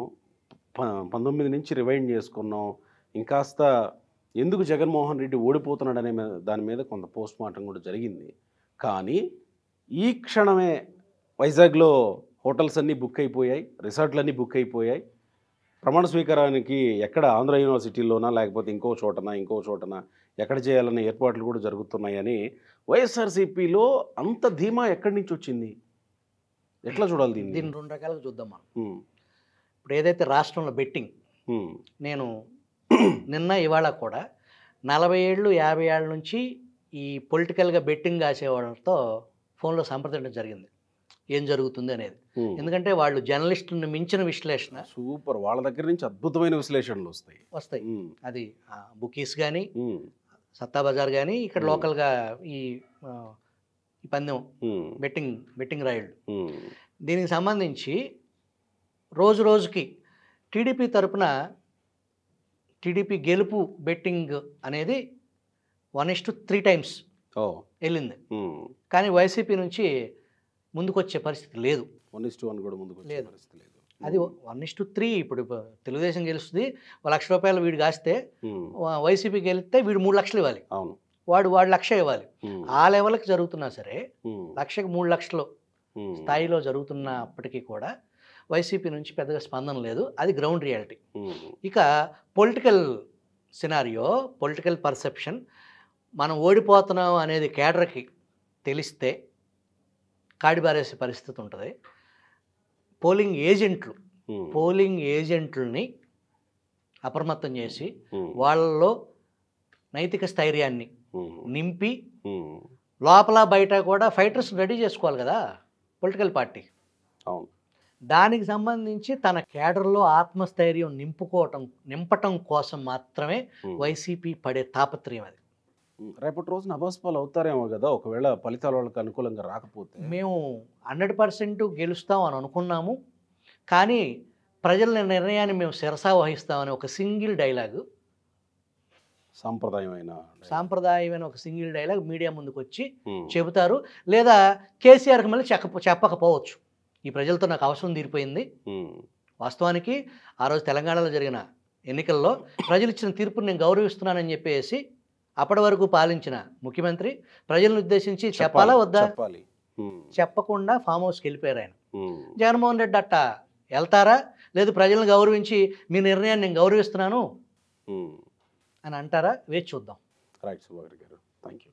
19 నుంచి రివైండ్ చేసుకున్నాం, ఇంకాస్త ఎందుకు జగన్మోహన్ రెడ్డి ఓడిపోతున్నాడు అనే దాని మీద కొంత పోస్ట్ మార్టం కూడా జరిగింది. కానీ ఈ క్షణమే వైజాగ్లో హోటల్స్ అన్నీ బుక్ అయిపోయాయి, రిసార్ట్లన్నీ బుక్ అయిపోయాయి. ప్రమాణ స్వీకారానికి ఎక్కడ ఆంధ్ర యూనివర్సిటీలోనా లేకపోతే ఇంకో చోటనా ఎక్కడ చేయాలనే ఏర్పాట్లు కూడా జరుగుతున్నాయని వైఎస్ఆర్సీపీలో అంత ధీమా ఎక్కడి నుంచి వచ్చింది? ఎట్లా చూడాలి దీన్ని? 2 రకాలుగా చూద్దాం మనం. ఇప్పుడు ఏదైతే రాష్ట్రంలో బెట్టింగ్, నేను నిన్న ఇవాళ కూడా 40 ఏళ్ళు 50 ఏళ్ళ నుంచి ఈ పొలిటికల్గా బెట్టింగ్ కాసేవాళ్ళతో ఫోన్లో సంప్రదించడం జరిగింది, ఏం జరుగుతుంది అనేది. ఎందుకంటే వాళ్ళు జర్నలిస్టులను మించిన విశ్లేషణ, సూపర్, వాళ్ళ దగ్గర నుంచి అద్భుతమైన విశ్లేషణలు వస్తాయి. అది బుకీస్ కానీ, సత్తా బజార్ కానీ, ఇక్కడ లోకల్గా ఈ పందెం బెట్టింగ్ రాయుళ్ళు, దీనికి సంబంధించి రోజు రోజుకి టీడీపీ తరపున టీడీపీ గెలుపు బెట్టింగ్ అనేది 1:3 టైమ్స్ వెళ్ళింది. కానీ వైసీపీ నుంచి ముందుకొచ్చే పరిస్థితి లేదు. 1:1 కూడా ముందుకు లేదు. అది 1:3. ఇప్పుడు తెలుగుదేశం గెలుస్తుంది, ₹1,00,000 వీడు కాస్తే వైసీపీ గెలిస్తే వీడు 3 లక్షలు ఇవ్వాలి, వాడు 1,00,000 ఇవ్వాలి. ఆ లెవెల్కి జరుగుతున్నా సరే, 1,00,000కి 3 లక్షలు స్థాయిలో జరుగుతున్నప్పటికీ కూడా వైసీపీ నుంచి పెద్దగా స్పందన లేదు. అది గ్రౌండ్ రియాలిటీ. ఇక పొలిటికల్ సినారియో, పొలిటికల్ పర్సెప్షన్, మనం ఓడిపోతున్నాం అనేది కేడర్కి తెలిస్తే కాడిబారేసే పరిస్థితి ఉంటుంది. పోలింగ్ ఏజెంట్లని అప్రమత్తం చేసి వాళ్ళలో నైతిక స్థైర్యాన్ని నింపి లోపల బయట కూడా ఫైటర్స్ రెడీ చేసుకోవాలి కదా పొలిటికల్ పార్టీ. అవును, దానికి సంబంధించి తన కేడర్లో ఆత్మస్థైర్యం నింపటం కోసం మాత్రమే వైసీపీ పడే తాపత్రయం అది. రేపటి రోజున అభాస్పాలు అవుతారేమో కదా ఒకవేళ ఫలితాలు వాళ్ళకి అనుకూలంగా రాకపోతే. మేము 100% గెలుస్తాం అని అనుకున్నాము, కానీ ప్రజల నిర్ణయాన్ని మేము శిరసా వహిస్తామని ఒక సింగిల్ డైలాగు, సాంప్రదాయమైన ఒక సింగిల్ డైలాగ్ మీడియా ముందుకు వచ్చి చెబుతారు. లేదా కేసీఆర్కి మళ్ళీ చెప్పకపోవచ్చు, ఈ ప్రజలతో నాకు అవసరం తీరిపోయింది. వాస్తవానికి ఆ రోజు తెలంగాణలో జరిగిన ఎన్నికల్లో ప్రజలు ఇచ్చిన తీర్పుని నేను గౌరవిస్తున్నానని చెప్పేసి అప్పటి వరకు పాలించిన ముఖ్యమంత్రి ప్రజలను ఉద్దేశించి చెప్పాలా వద్దా? చెప్పకుండా ఫామ్ హౌస్కి వెళ్ళిపోయారు ఆయన. జగన్మోహన్ రెడ్డి అట్ట వెళ్తారా, లేదు ప్రజలను గౌరవించి మీ నిర్ణయాన్ని నేను గౌరవిస్తున్నాను అని అంటారా? వేచి చూద్దాం. రైట్ సుభాకర్ గారు, థ్యాంక్ యూ.